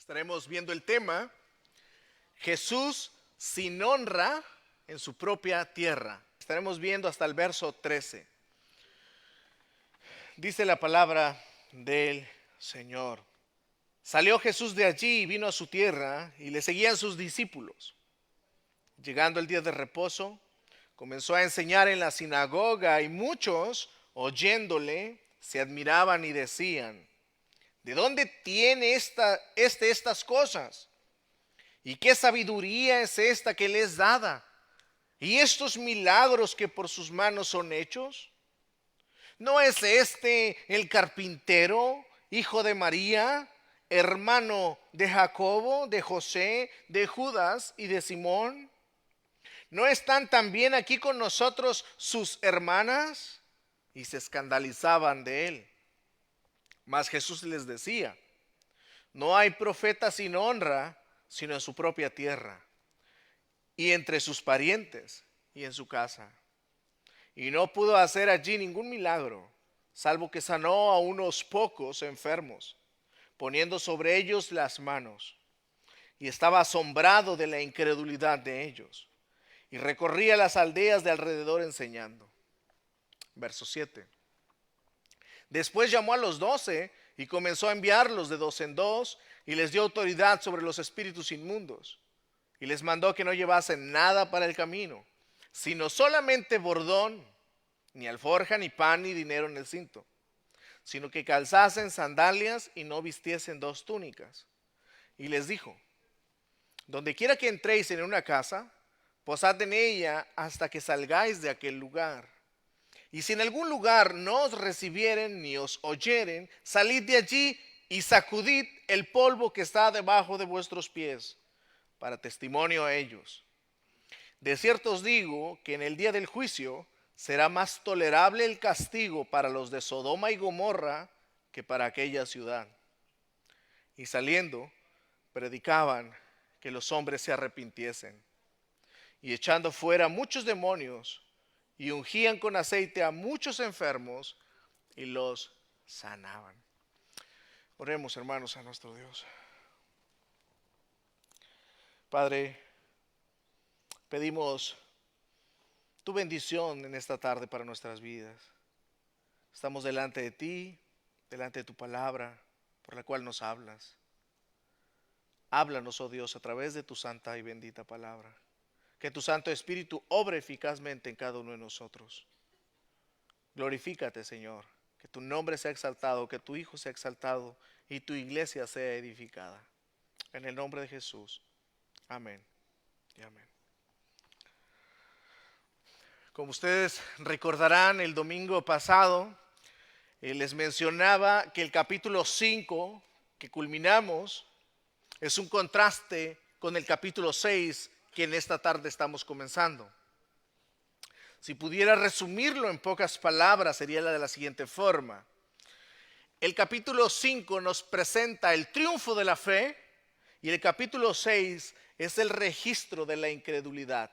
Estaremos viendo el tema Jesús sin honra en su propia tierra. Estaremos viendo hasta el verso 13. Dice la palabra del Señor. Salió Jesús de allí y vino a su tierra y le seguían sus discípulos. Llegando el día de reposo, comenzó a enseñar en la sinagoga y muchos, oyéndole, se admiraban y decían: ¿de dónde tiene estas cosas? ¿Y qué sabiduría es esta que le es dada? ¿Y estos milagros que por sus manos son hechos? ¿No es este el carpintero, hijo de María, hermano de Jacobo, de José, de Judas y de Simón? ¿No están también aquí con nosotros sus hermanas? Y se escandalizaban de él. Mas Jesús les decía: no hay profeta sin honra, sino en su propia tierra, y entre sus parientes, y en su casa. Y no pudo hacer allí ningún milagro, salvo que sanó a unos pocos enfermos, poniendo sobre ellos las manos. Y estaba asombrado de la incredulidad de ellos, y recorría las aldeas de alrededor enseñando. Verso 7. Después llamó a los 12 y comenzó a enviarlos de dos en dos, y les dio autoridad sobre los espíritus inmundos. Y les mandó que no llevasen nada para el camino, sino solamente bordón, ni alforja, ni pan, ni dinero en el cinto, sino que calzasen sandalias y no vistiesen dos túnicas. Y les dijo: donde quiera que entréis en una casa, posad en ella hasta que salgáis de aquel lugar. Y si en algún lugar no os recibieren ni os oyeren, salid de allí y sacudid el polvo que está debajo de vuestros pies, para testimonio a ellos. De cierto os digo que en el día del juicio será más tolerable el castigo para los de Sodoma y Gomorra que para aquella ciudad. Y saliendo, predicaban que los hombres se arrepintiesen. Y echando fuera muchos demonios, y ungían con aceite a muchos enfermos y los sanaban. Oremos, hermanos, a nuestro Dios. Padre, pedimos tu bendición en esta tarde para nuestras vidas. Estamos delante de ti, delante de tu palabra, por la cual nos hablas. Háblanos, oh Dios, a través de tu santa y bendita palabra. Que tu Santo Espíritu obre eficazmente en cada uno de nosotros. Glorifícate, Señor. Que tu nombre sea exaltado, que tu Hijo sea exaltado y tu iglesia sea edificada. En el nombre de Jesús. Amén y amén. Como ustedes recordarán, el domingo pasado les mencionaba que el capítulo 5 que culminamos es un contraste con el capítulo 6 que en esta tarde estamos comenzando. Si pudiera resumirlo en pocas palabras, sería la de la siguiente forma. El capítulo 5 nos presenta el triunfo de la fe y el capítulo 6 es el registro de la incredulidad.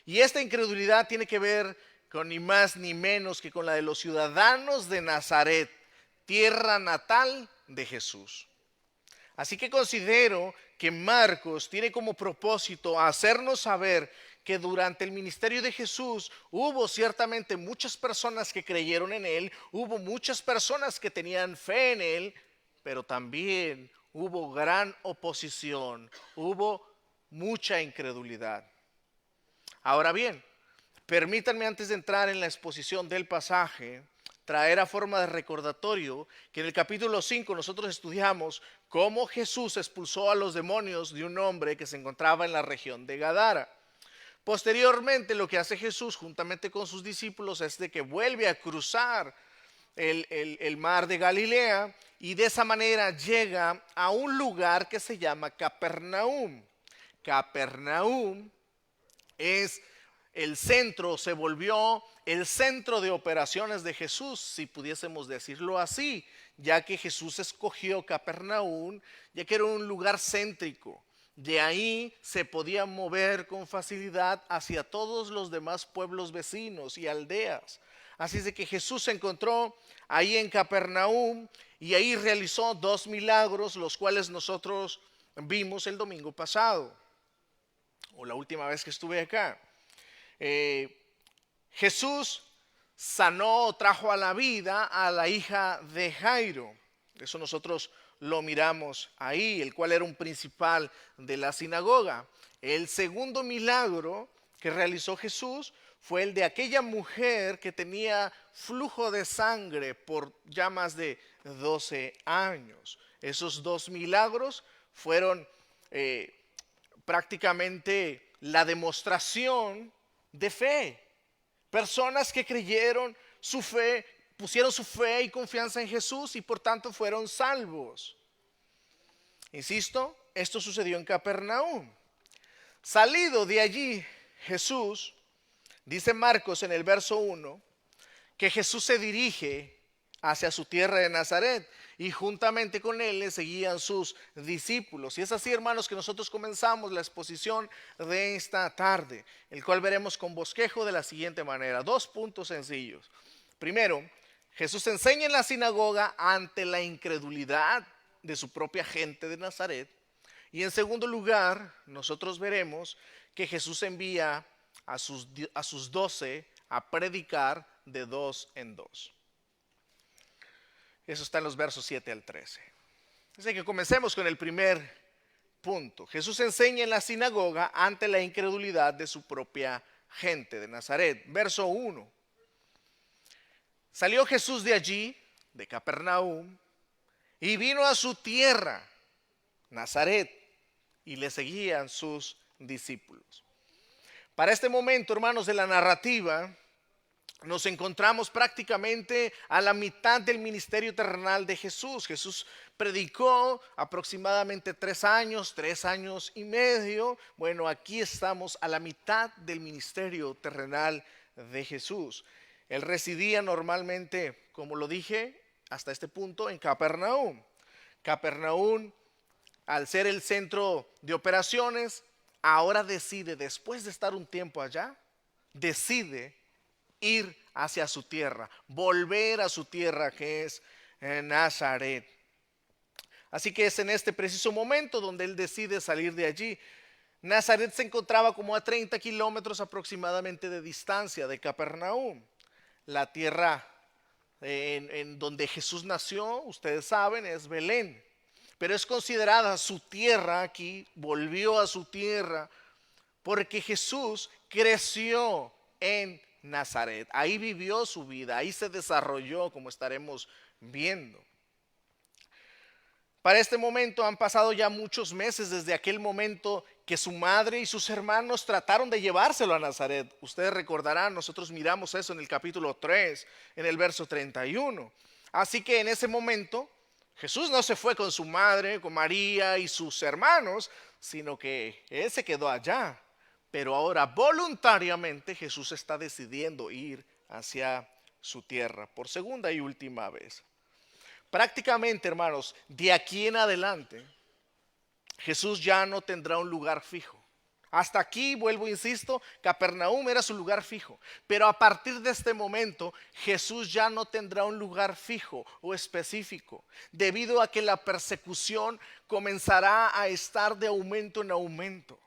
Y esta incredulidad tiene que ver con ni más ni menos que con la de los ciudadanos de Nazaret, tierra natal de Jesús. Así que considero que Marcos tiene como propósito hacernos saber que durante el ministerio de Jesús hubo ciertamente muchas personas que creyeron en Él, hubo muchas personas que tenían fe en Él, pero también hubo gran oposición, hubo mucha incredulidad. Ahora bien, permítanme antes de entrar en la exposición del pasaje, traer a forma de recordatorio que en el capítulo 5 nosotros estudiamos cómo Jesús expulsó a los demonios de un hombre que se encontraba en la región de Gadara. Posteriormente, lo que hace Jesús juntamente con sus discípulos es de que vuelve a cruzar el mar de Galilea y de esa manera llega a un lugar que se llama Capernaum. Capernaum es el centro, se volvió el centro de operaciones de Jesús, si pudiésemos decirlo así, ya que Jesús escogió Capernaum, ya que era un lugar céntrico. De ahí se podía mover con facilidad hacia todos los demás pueblos vecinos y aldeas. Así es de que Jesús se encontró ahí en Capernaum y ahí realizó 2 milagros, los cuales nosotros vimos el domingo pasado, o la última vez que estuve acá. Jesús sanó, trajo a la vida a la hija de Jairo. Eso nosotros lo miramos ahí, el cual era un principal de la sinagoga. El segundo milagro que realizó Jesús fue el de aquella mujer que tenía flujo de sangre por ya más de 12 años. Esos 2 milagros fueron prácticamente la demostración de fe. Personas que creyeron su fe, pusieron su fe y confianza en Jesús y por tanto fueron salvos. Insisto, esto sucedió en Capernaum. Salido de allí, Jesús, dice Marcos en el verso 1, que Jesús se dirige hacia su tierra de Nazaret y juntamente con él le seguían sus discípulos. Y es así, hermanos, que nosotros comenzamos la exposición de esta tarde, el cual veremos con bosquejo de la siguiente manera. 2 puntos sencillos. Primero, Jesús enseña en la sinagoga ante la incredulidad de su propia gente de Nazaret. Y en segundo lugar, nosotros veremos que Jesús envía a sus 12 a predicar de 2 en 2. Eso está en los versos 7 al 13. Así que comencemos con el primer punto. Jesús enseña en la sinagoga ante la incredulidad de su propia gente de Nazaret. Verso 1. Salió Jesús de allí, de Capernaum, y vino a su tierra, Nazaret, y le seguían sus discípulos. Para este momento, hermanos, de la narrativa, nos encontramos prácticamente a la mitad del ministerio terrenal de Jesús. Jesús predicó aproximadamente 3 años y medio. Bueno, aquí estamos a la mitad del ministerio terrenal de Jesús. Él residía normalmente, como lo dije, hasta este punto en Capernaum. Capernaum, al ser el centro de operaciones, ahora decide, después de estar un tiempo allá, decide ir hacia su tierra, volver a su tierra que es Nazaret. Así que es en este preciso momento donde él decide salir de allí. Nazaret se encontraba como a 30 kilómetros aproximadamente de distancia de Capernaum. La tierra en donde Jesús nació, ustedes saben, es Belén. Pero es considerada su tierra aquí, volvió a su tierra, porque Jesús creció en Nazaret. Ahí vivió su vida, ahí se desarrolló, como estaremos viendo. Para este momento han pasado ya muchos meses desde aquel momento que su madre y sus hermanos trataron de llevárselo a Nazaret. Ustedes recordarán, nosotros miramos eso en el capítulo 3, en el verso 31. Así que en ese momento Jesús no se fue con su madre, con María y sus hermanos, sino que él se quedó allá. Pero ahora voluntariamente Jesús está decidiendo ir hacia su tierra por segunda y última vez. Prácticamente, hermanos, de aquí en adelante, Jesús ya no tendrá un lugar fijo. Hasta aquí, vuelvo, insisto, Capernaum era su lugar fijo. Pero a partir de este momento, Jesús ya no tendrá un lugar fijo o específico, debido a que la persecución comenzará a estar de aumento en aumento.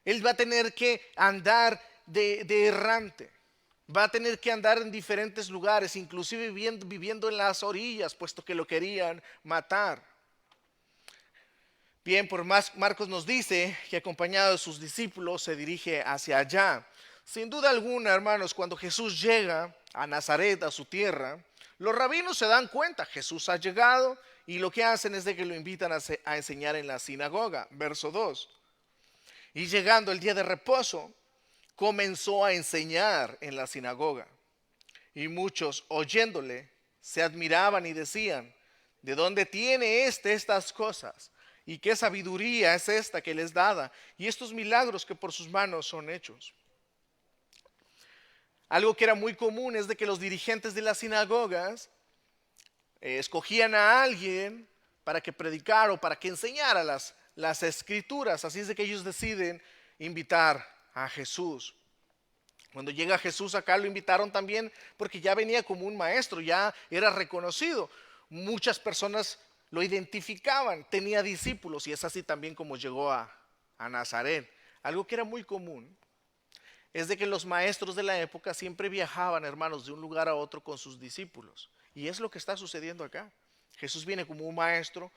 Él va a tener que andar de errante. Va a tener que andar en diferentes lugares, inclusive viviendo en las orillas, puesto que lo querían matar. Bien, por más Marcos nos dice que acompañado de sus discípulos se dirige hacia allá. Sin duda alguna, hermanos, cuando Jesús llega a Nazaret, a su tierra, los rabinos se dan cuenta, Jesús ha llegado, y lo que hacen es de que lo invitan a enseñar en la sinagoga. Verso 2. Y llegando el día de reposo, comenzó a enseñar en la sinagoga. Y muchos, oyéndole, se admiraban y decían: ¿de dónde tiene estas cosas? ¿Y qué sabiduría es esta que les dada? Y estos milagros que por sus manos son hechos. Algo que era muy común es de que los dirigentes de las sinagogas escogían a alguien para que predicara o para que enseñara las escrituras. Así es de que ellos deciden invitar a Jesús. Cuando llega Jesús acá lo invitaron también porque ya venía como un maestro, ya era reconocido. Muchas personas lo identificaban, tenía discípulos y es así también como llegó a Nazaret. Algo que era muy común es de que los maestros de la época siempre viajaban, hermanos, de un lugar a otro con sus discípulos. Y es lo que está sucediendo acá. Jesús viene como un maestro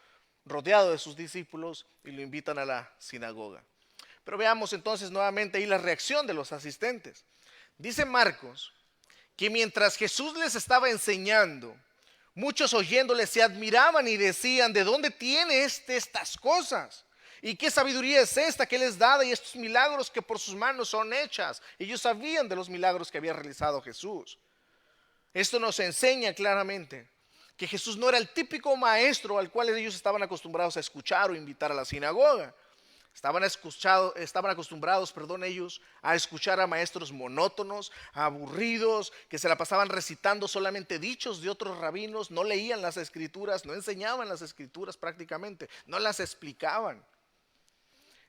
rodeado de sus discípulos y lo invitan a la sinagoga. Pero veamos entonces nuevamente ahí la reacción de los asistentes. Dice Marcos que mientras Jesús les estaba enseñando, muchos oyéndole se admiraban y decían: ¿de dónde tiene estas cosas? ¿Y qué sabiduría es esta que les da y estos milagros que por sus manos son hechas? Ellos sabían de los milagros que había realizado Jesús. Esto nos enseña claramente que Jesús no era el típico maestro al cual ellos estaban acostumbrados a escuchar o invitar a la sinagoga. Estaban acostumbrados, ellos a escuchar a maestros monótonos, aburridos, que se la pasaban recitando solamente dichos de otros rabinos, no leían las escrituras, no enseñaban las escrituras prácticamente, no las explicaban.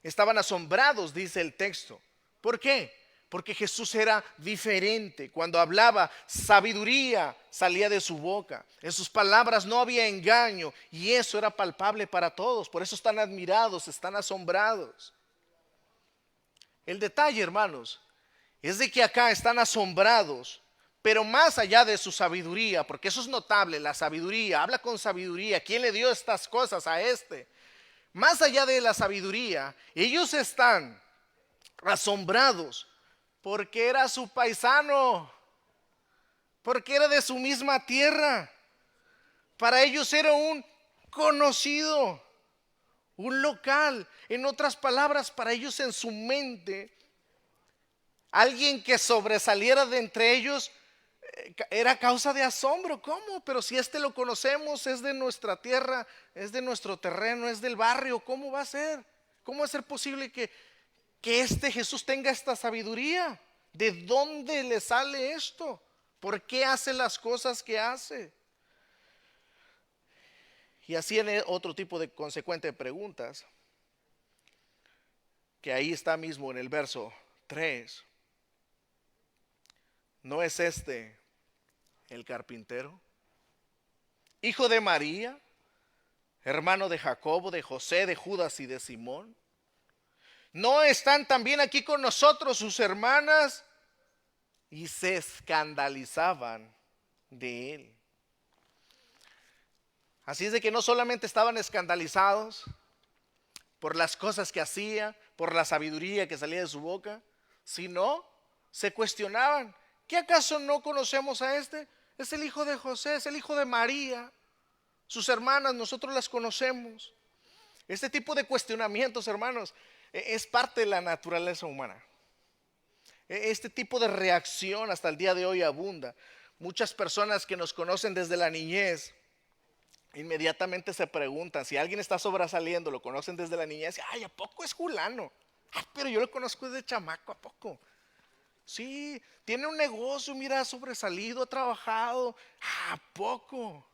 Estaban asombrados, dice el texto. ¿Por qué? Porque Jesús era diferente. Cuando hablaba, sabiduría salía de su boca. En sus palabras no había engaño y eso era palpable para todos. Por eso están admirados, están asombrados. El detalle, hermanos, es de que acá están asombrados, pero más allá de su sabiduría, porque eso es notable, la sabiduría, habla con sabiduría. ¿Quién le dio estas cosas a este? Más allá de la sabiduría, ellos están asombrados porque era su paisano, porque era de su misma tierra. Para ellos era un conocido, un local. En otras palabras, para ellos en su mente, alguien que sobresaliera de entre ellos era causa de asombro. ¿Cómo? Pero si este lo conocemos, es de nuestra tierra, es de nuestro terreno, es del barrio. ¿Cómo va a ser? ¿Cómo va a ser posible que este Jesús tenga esta sabiduría? ¿De dónde le sale esto? ¿Por qué hace las cosas que hace? Y así en otro tipo de consecuente preguntas, que ahí está mismo en el verso 3. ¿No es este el carpintero, hijo de María, hermano de Jacobo, de José, de Judas y de Simón? ¿No están también aquí con nosotros sus hermanas? Y se escandalizaban de él. Así es de que no solamente estaban escandalizados por las cosas que hacía, por la sabiduría que salía de su boca, sino se cuestionaban: ¿qué acaso no conocemos a este? Es el hijo de José, es el hijo de María. Sus hermanas, nosotros las conocemos. Este tipo de cuestionamientos, hermanos, es parte de la naturaleza humana. Este tipo de reacción hasta el día de hoy abunda. Muchas personas que nos conocen desde la niñez inmediatamente se preguntan: si alguien está sobresaliendo, lo conocen desde la niñez, ay, ¿a poco es fulano? Ay, pero yo lo conozco desde chamaco, ¿a poco? Sí, tiene un negocio, mira, ha sobresalido, ha trabajado. ¿A poco?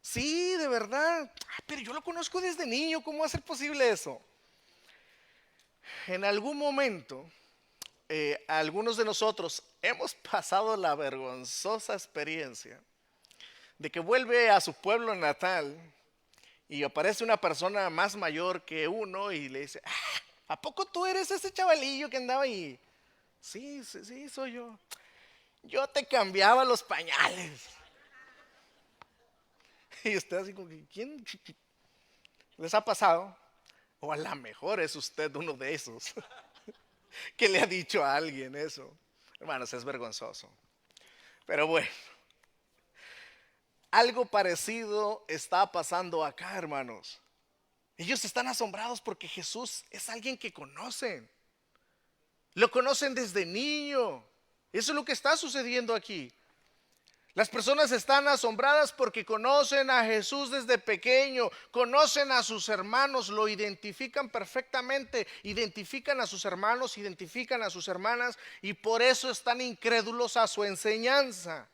Sí, de verdad. Pero yo lo conozco desde niño, ¿cómo va a ser posible eso? En algún momento, algunos de nosotros hemos pasado la vergonzosa experiencia de que vuelve a su pueblo natal y aparece una persona más mayor que uno y le dice: ¿a poco tú eres ese chavalillo que andaba ahí? Sí, sí, sí, soy yo. Yo te cambiaba los pañales. Y usted así como que, ¿quién les ha pasado? O a lo mejor es usted uno de esos que le ha dicho a alguien eso. Hermanos, es vergonzoso. Pero bueno, algo parecido está pasando acá, hermanos. Ellos están asombrados porque Jesús es alguien que conocen. Lo conocen desde niño. Eso es lo que está sucediendo aquí. Las personas están asombradas porque conocen a Jesús desde pequeño, conocen a sus hermanos, lo identifican perfectamente, identifican a sus hermanos, identifican a sus hermanas y por eso están incrédulos a su enseñanza.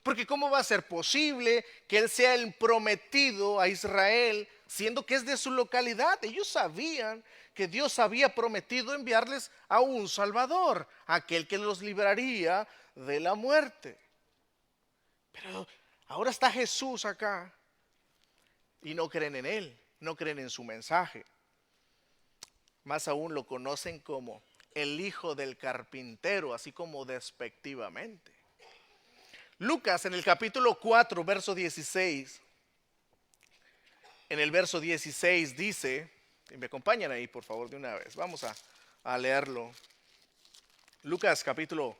Porque ¿cómo va a ser posible que él sea el prometido a Israel, siendo que es de su localidad? Ellos sabían que Dios había prometido enviarles a un Salvador, aquel que los libraría de la muerte. Pero ahora está Jesús acá y no creen en él, no creen en su mensaje. Más aún lo conocen como el hijo del carpintero, así como despectivamente. Lucas en el capítulo 4, verso 16, en el verso 16 dice, y me acompañan ahí por favor de una vez, vamos a leerlo. Lucas capítulo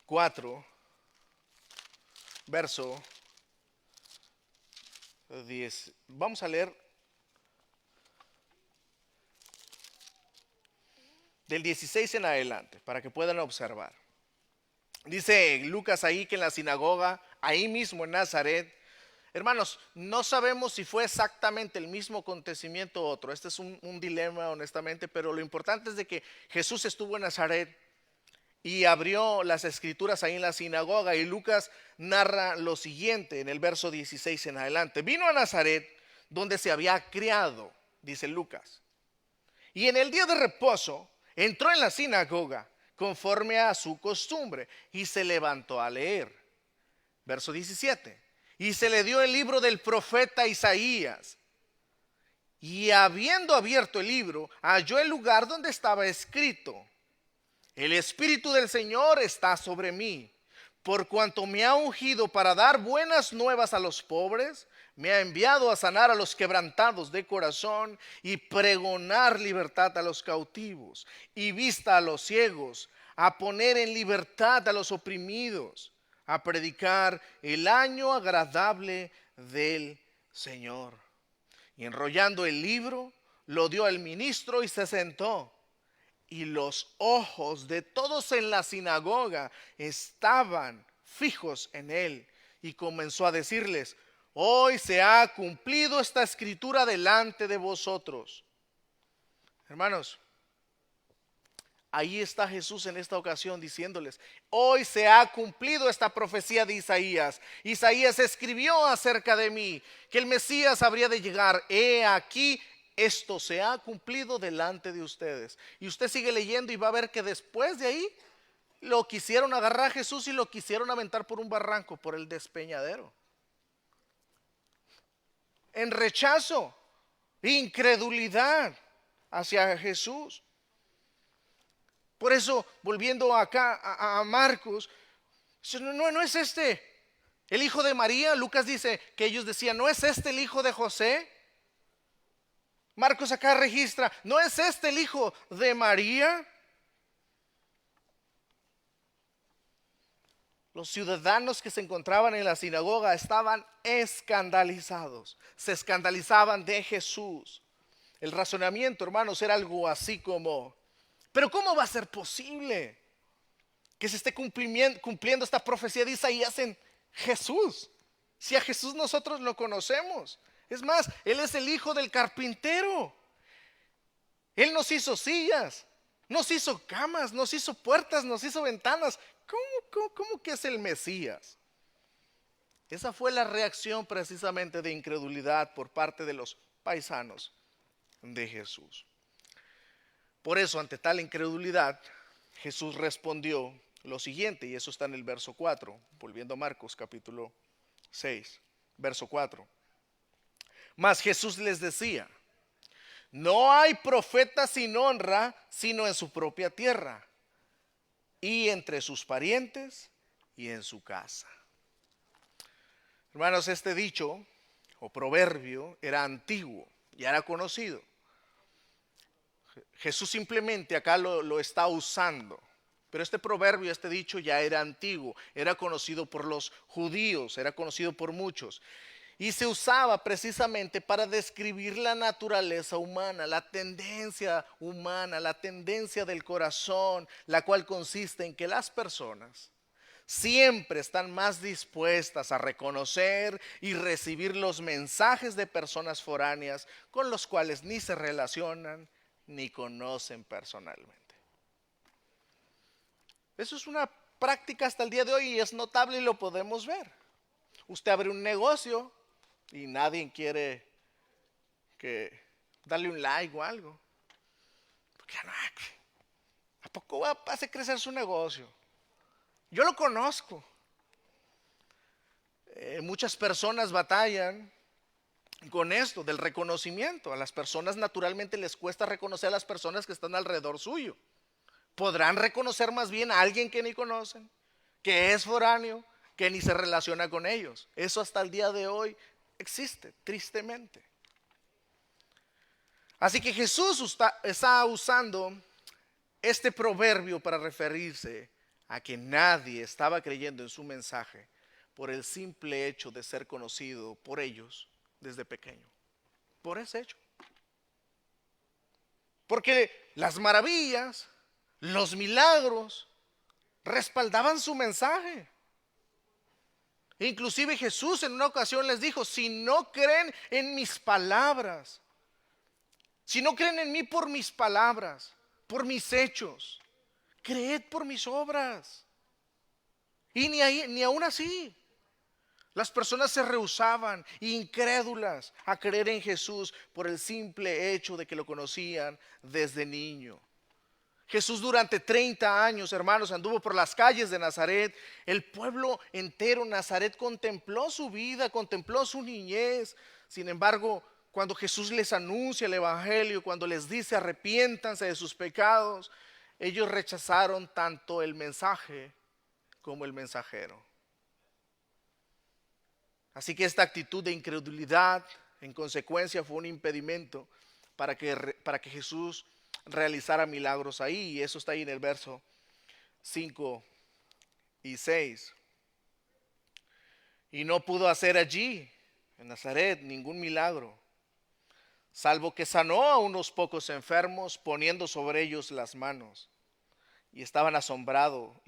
4, verso 10. Vamos a leer del 16 en adelante para que puedan observar. Dice Lucas ahí que en la sinagoga, ahí mismo en Nazaret, hermanos, no sabemos si fue exactamente el mismo acontecimiento o otro. Este es un dilema honestamente, pero lo importante es de que Jesús estuvo en Nazaret y abrió las escrituras ahí en la sinagoga, y Lucas narra lo siguiente en el verso 16 en adelante. Vino a Nazaret donde se había criado, dice Lucas, y en el día de reposo entró en la sinagoga conforme a su costumbre y se levantó a leer. Verso 17. Y se le dio el libro del profeta Isaías. Y habiendo abierto el libro, halló el lugar donde estaba escrito: el Espíritu del Señor está sobre mí, por cuanto me ha ungido para dar buenas nuevas a los pobres, me ha enviado a sanar a los quebrantados de corazón y pregonar libertad a los cautivos y vista a los ciegos, a poner en libertad a los oprimidos, a predicar el año agradable del Señor. Y enrollando el libro, lo dio al ministro y se sentó. Y los ojos de todos en la sinagoga estaban fijos en él. Y comenzó a decirles: hoy se ha cumplido esta escritura delante de vosotros. Hermanos, ahí está Jesús en esta ocasión diciéndoles: hoy se ha cumplido esta profecía de Isaías. Isaías escribió acerca de mí, que el Mesías habría de llegar. He aquí, esto se ha cumplido delante de ustedes. Y usted sigue leyendo y va a ver que después de ahí lo quisieron agarrar a Jesús y lo quisieron aventar por un barranco, por el despeñadero. En rechazo, incredulidad hacia Jesús. Por eso, volviendo acá a Marcos, no es este el hijo de María. Lucas dice que ellos decían: ¿no es este el hijo de José? Marcos acá registra: ¿no es este el hijo de María? Los ciudadanos que se encontraban en la sinagoga estaban escandalizados, se escandalizaban de Jesús. El razonamiento, hermanos, era algo así como: pero ¿cómo va a ser posible que se esté cumpliendo esta profecía de Isaías en Jesús? Si a Jesús nosotros lo conocemos. Es más, Él es el hijo del carpintero. Él nos hizo sillas, nos hizo camas, nos hizo puertas, nos hizo ventanas. ¿Cómo que es el Mesías? Esa fue la reacción precisamente de incredulidad por parte de los paisanos de Jesús. Por eso, ante tal incredulidad, Jesús respondió lo siguiente, y eso está en el verso 4, volviendo a Marcos capítulo 6, verso 4. Mas Jesús les decía: no hay profeta sin honra sino en su propia tierra y entre sus parientes y en su casa. Hermanos, este dicho o proverbio era antiguo, ya era conocido. Jesús simplemente acá lo está usando. Pero este proverbio, este dicho ya era antiguo, era conocido por los judíos, era conocido por muchos. Y se usaba precisamente para describir la naturaleza humana, la tendencia humana, la tendencia del corazón, la cual consiste en que las personas siempre están más dispuestas a reconocer y recibir los mensajes de personas foráneas con los cuales ni se relacionan ni conocen personalmente. Eso es una práctica hasta el día de hoy y es notable y lo podemos ver. Usted abre un negocio y nadie quiere que darle un like o algo. Porque no, ¿a poco va a hacer crecer su negocio? Yo lo conozco. Muchas personas batallan con esto del reconocimiento. A las personas naturalmente les cuesta reconocer a las personas que están alrededor suyo. Podrán reconocer más bien a alguien que ni conocen, que es foráneo, que ni se relaciona con ellos. Eso hasta el día de hoy existe, tristemente. Así que Jesús está usando este proverbio para referirse a que nadie estaba creyendo en su mensaje por el simple hecho de ser conocido por ellos desde pequeño. Por ese hecho. Porque las maravillas, los milagros, respaldaban su mensaje. Inclusive Jesús en una ocasión les dijo, si no creen en mis palabras, si no creen en mí por mis palabras, por mis hechos, creed por mis obras. Y ni aún así. Las personas se rehusaban, incrédulas, a creer en Jesús por el simple hecho de que lo conocían desde niño. Jesús durante 30 años, hermanos, anduvo por las calles de Nazaret. El pueblo entero, Nazaret, contempló su vida, contempló su niñez. Sin embargo, cuando Jesús les anuncia el evangelio, cuando les dice arrepiéntanse de sus pecados, ellos rechazaron tanto el mensaje como el mensajero. Así que esta actitud de incredulidad, en consecuencia, fue un impedimento para que Jesús realizara milagros ahí. Y eso está ahí en el verso 5 y 6. Y no pudo hacer allí, en Nazaret, ningún milagro, salvo que sanó a unos pocos enfermos poniendo sobre ellos las manos. Y estaba asombrado,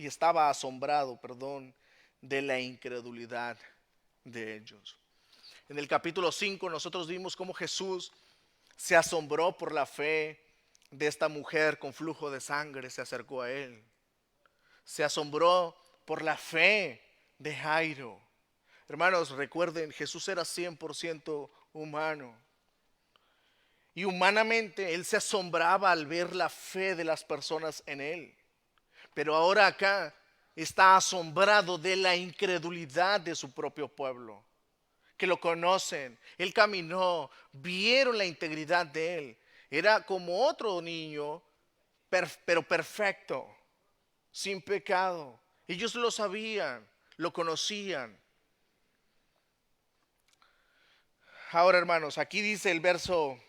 de la incredulidad de ellos. En el capítulo 5 nosotros vimos cómo Jesús se asombró por la fe de esta mujer con flujo de sangre, se acercó a él. Se asombró por la fe de Jairo. Hermanos, recuerden, Jesús era 100% humano. Y humanamente él se asombraba al ver la fe de las personas en él. Pero ahora acá está asombrado de la incredulidad de su propio pueblo, que lo conocen. Él caminó, vieron la integridad de él. Era como otro niño, pero perfecto, sin pecado. Ellos lo sabían, lo conocían. Ahora, hermanos, aquí dice el verso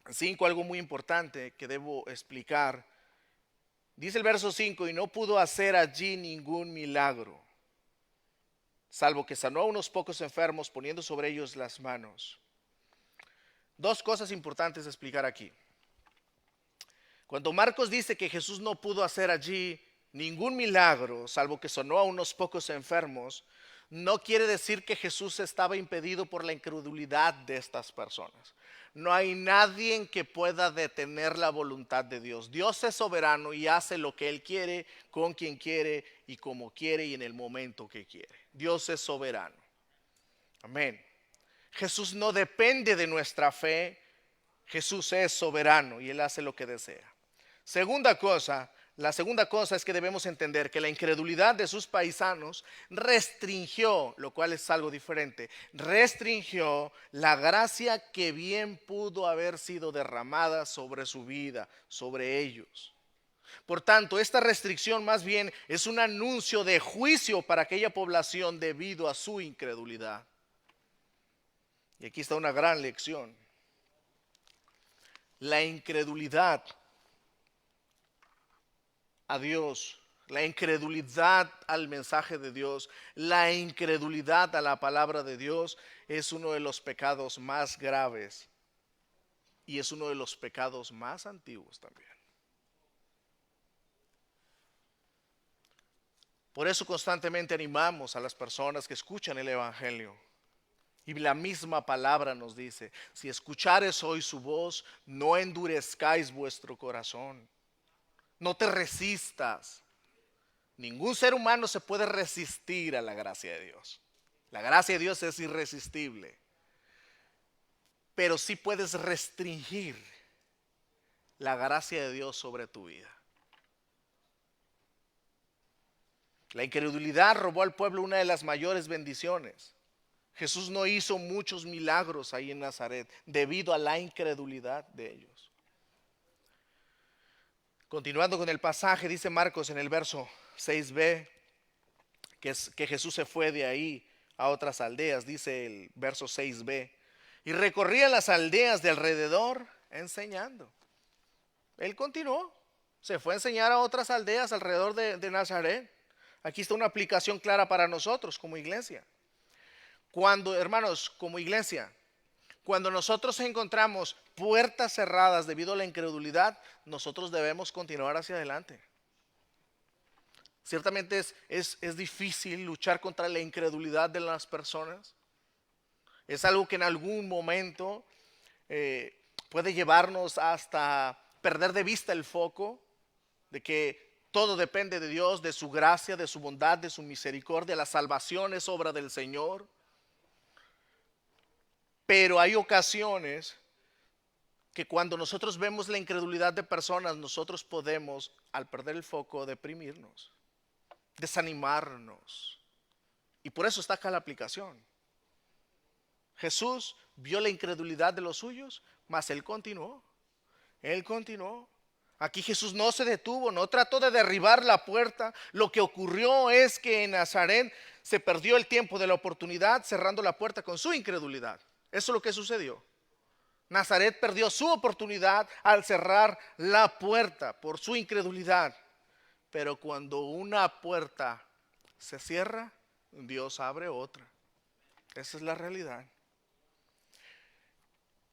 5 algo muy importante que debo explicar. Dice el verso 5, y no pudo hacer allí ningún milagro, salvo que sanó a unos pocos enfermos poniendo sobre ellos las manos. Dos cosas importantes de explicar aquí. Cuando Marcos dice que Jesús no pudo hacer allí ningún milagro, salvo que sanó a unos pocos enfermos, no quiere decir que Jesús estaba impedido por la incredulidad de estas personas. No hay nadie que pueda detener la voluntad de Dios. Dios es soberano y hace lo que Él quiere, con quien quiere y como quiere y en el momento que quiere. Dios es soberano. Amén. Jesús no depende de nuestra fe. Jesús es soberano y Él hace lo que desea. La segunda cosa es que debemos entender que la incredulidad de sus paisanos restringió, lo cual es algo diferente, restringió la gracia que bien pudo haber sido derramada sobre su vida, sobre ellos. Por tanto, esta restricción más bien es un anuncio de juicio para aquella población debido a su incredulidad. Y aquí está una gran lección. La incredulidad a Dios, la incredulidad al mensaje de Dios, la incredulidad a la palabra de Dios es uno de los pecados más graves y es uno de los pecados más antiguos también. Por eso constantemente animamos a las personas que escuchan el evangelio. Y la misma palabra nos dice, si escuchares hoy su voz, no endurezcáis vuestro corazón. No te resistas. Ningún ser humano se puede resistir a la gracia de Dios. La gracia de Dios es irresistible. Pero sí puedes restringir la gracia de Dios sobre tu vida. La incredulidad robó al pueblo una de las mayores bendiciones. Jesús no hizo muchos milagros ahí en Nazaret debido a la incredulidad de ellos. Continuando con el pasaje, dice Marcos en el verso 6b que Jesús se fue de ahí a otras aldeas, dice el verso 6b, y recorría las aldeas de alrededor enseñando. Él continuó, se fue a enseñar a otras aldeas alrededor de Nazaret. Aquí está una aplicación clara para nosotros como iglesia. Cuando, hermanos, como iglesia, cuando nosotros encontramos puertas cerradas debido a la incredulidad, nosotros debemos continuar hacia adelante. Ciertamente es difícil luchar contra la incredulidad de las personas. Es algo que en algún momento puede llevarnos hasta perder de vista el foco de que todo depende de Dios, de su gracia, de su bondad, de su misericordia. La salvación es obra del Señor. Pero hay ocasiones que cuando nosotros vemos la incredulidad de personas, nosotros podemos, al perder el foco, deprimirnos, desanimarnos. Y por eso está acá la aplicación. Jesús vio la incredulidad de los suyos, mas Él continuó. Él continuó. Aquí Jesús no se detuvo, no trató de derribar la puerta. Lo que ocurrió es que en Nazaret se perdió el tiempo de la oportunidad cerrando la puerta con su incredulidad. Eso es lo que sucedió. Nazaret perdió su oportunidad al cerrar la puerta por su incredulidad. Pero cuando una puerta se cierra, Dios abre otra. Esa es la realidad.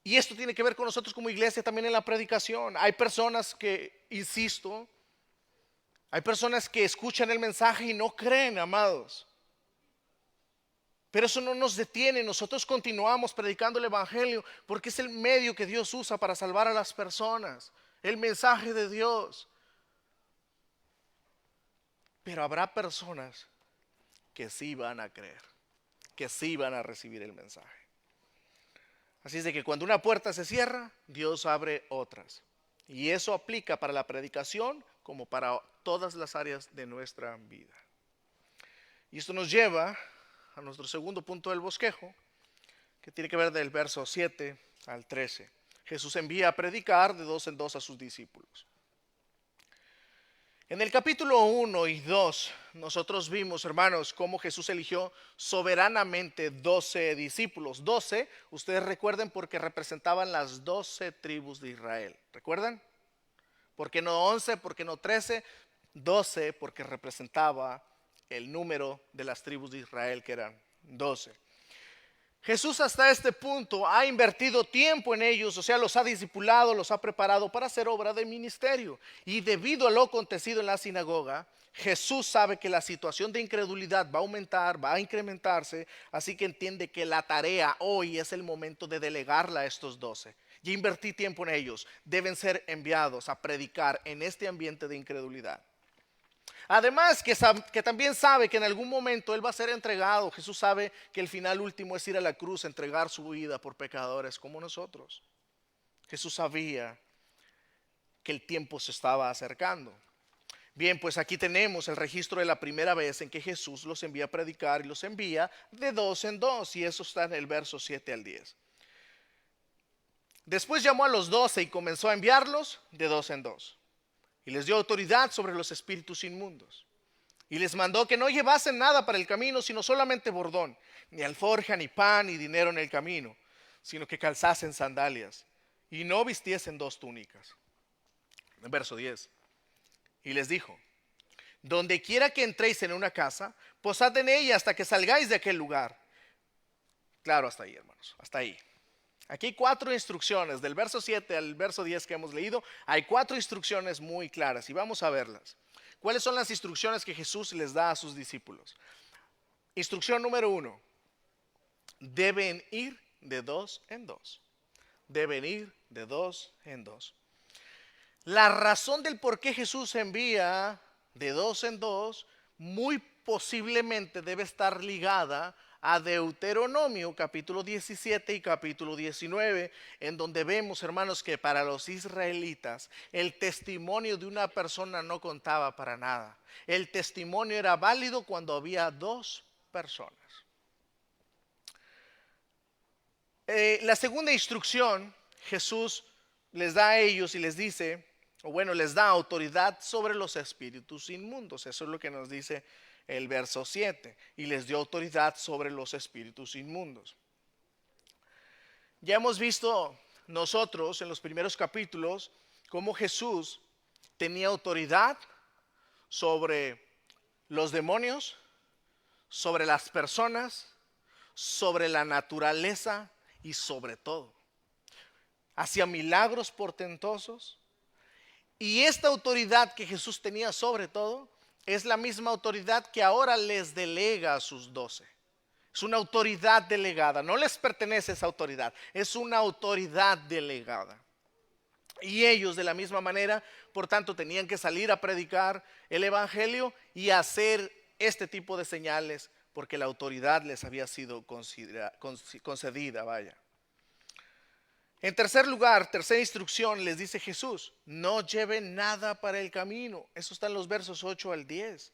Y esto tiene que ver con nosotros como iglesia también en la predicación. Hay personas que, insisto, hay personas que escuchan el mensaje y no creen, amados. Pero eso no nos detiene, nosotros continuamos predicando el evangelio porque es el medio que Dios usa para salvar a las personas, el mensaje de Dios. Pero habrá personas que sí van a creer, que sí van a recibir el mensaje. Así es de que cuando una puerta se cierra, Dios abre otras. Y eso aplica para la predicación como para todas las áreas de nuestra vida. Y esto nos lleva a nuestro segundo punto del bosquejo, que tiene que ver del verso 7 al 13. Jesús envía a predicar de dos en dos a sus discípulos. En el capítulo 1 y 2, nosotros vimos, hermanos, cómo Jesús eligió soberanamente 12 discípulos. 12, ustedes recuerden, porque representaban las 12 tribus de Israel. ¿Recuerdan? ¿Por qué no 11? ¿Por qué no 13? 12 porque representaba el número de las tribus de Israel, que eran 12. Jesús hasta este punto ha invertido tiempo en ellos, o sea, los ha discipulado, los ha preparado para hacer obra de ministerio. Y debido a lo acontecido en la sinagoga, Jesús sabe que la situación de incredulidad va a aumentar, va a incrementarse, así que entiende que la tarea hoy es el momento de delegarla a estos 12. Y invertí tiempo en ellos, deben ser enviados a predicar en este ambiente de incredulidad. Además que también sabe que en algún momento Él va a ser entregado. Jesús sabe que el final último es ir a la cruz, entregar su vida por pecadores como nosotros. Jesús sabía que el tiempo se estaba acercando. Bien, pues aquí tenemos el registro de la primera vez en que Jesús los envía a predicar y los envía de dos en dos. Y eso está en el verso 7 al 10. Después llamó a los 12 y comenzó a enviarlos de dos en dos. Y les dio autoridad sobre los espíritus inmundos. Y les mandó que no llevasen nada para el camino, sino solamente bordón, ni alforja, ni pan, ni dinero en el camino, sino que calzasen sandalias y no vistiesen dos túnicas. Verso 10. Y les dijo: donde quiera que entréis en una casa, posad en ella hasta que salgáis de aquel lugar. Claro, hasta ahí, hermanos, hasta ahí. Aquí hay 4 instrucciones, del verso 7 al verso 10 que hemos leído, hay 4 instrucciones muy claras y vamos a verlas. ¿Cuáles son las instrucciones que Jesús les da a sus discípulos? Instrucción número 1, deben ir de dos en dos. Deben ir de dos en dos. La razón del por qué Jesús envía de dos en dos muy posiblemente debe estar ligada a Deuteronomio capítulo 17 y capítulo 19, en donde vemos, hermanos, que para los israelitas el testimonio de una persona no contaba para nada. El testimonio era válido cuando había dos personas. La segunda instrucción, Jesús les da a ellos y les dice, o bueno, les da autoridad sobre los espíritus inmundos. Eso es lo que nos dice el verso 7. Y les dio autoridad sobre los espíritus inmundos. Ya hemos visto nosotros en los primeros capítulos cómo Jesús tenía autoridad sobre los demonios, sobre las personas, sobre la naturaleza y sobre todo. Hacía milagros portentosos. Y esta autoridad que Jesús tenía sobre todo es la misma autoridad que ahora les delega a sus 12. Es una autoridad delegada, no les pertenece esa autoridad, es una autoridad delegada. Y ellos de la misma manera, por tanto, tenían que salir a predicar el evangelio y hacer este tipo de señales porque la autoridad les había sido concedida, vaya. En tercer lugar, tercera instrucción, les dice Jesús, no lleven nada para el camino. Eso está en los versos 8 al 10.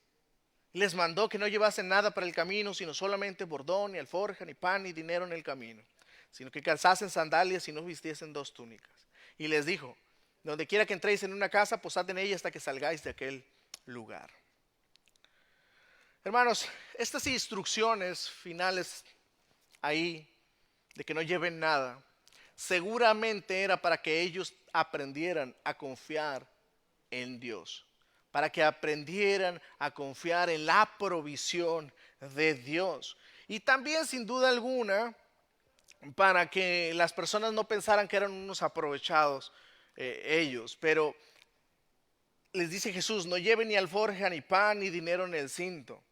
Les mandó que no llevasen nada para el camino, sino solamente bordón, ni alforja, ni pan, ni dinero en el camino, sino que calzasen sandalias y no vistiesen 2 túnicas. Y les dijo, donde quiera que entréis en una casa, posad en ella hasta que salgáis de aquel lugar. Hermanos, estas instrucciones finales ahí, de que no lleven nada, seguramente era para que ellos aprendieran a confiar en Dios, para que aprendieran a confiar en la provisión de Dios. Y también, sin duda alguna, para que las personas no pensaran que eran unos aprovechados ellos. Pero les dice Jesús, no lleven ni alforja, ni pan, ni dinero en el cinto.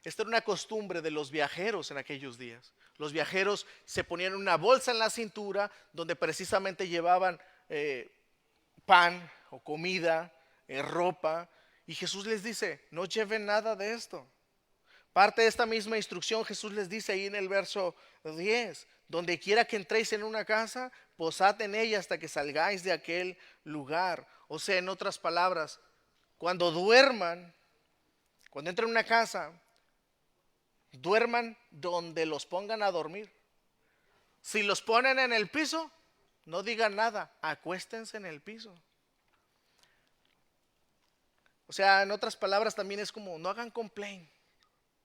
Esta era una costumbre de los viajeros en aquellos días. Los viajeros se ponían una bolsa en la cintura donde precisamente llevaban pan o comida, ropa. Y Jesús les dice, no lleven nada de esto. Parte de esta misma instrucción Jesús les dice ahí en el verso 10. Donde quiera que entréis en una casa, posad en ella hasta que salgáis de aquel lugar. O sea, en otras palabras, cuando duerman, cuando entren en una casa, duerman donde los pongan a dormir. Si los ponen en el piso, no digan nada, acuéstense en el piso. O sea, en otras palabras también es como, no hagan complaint.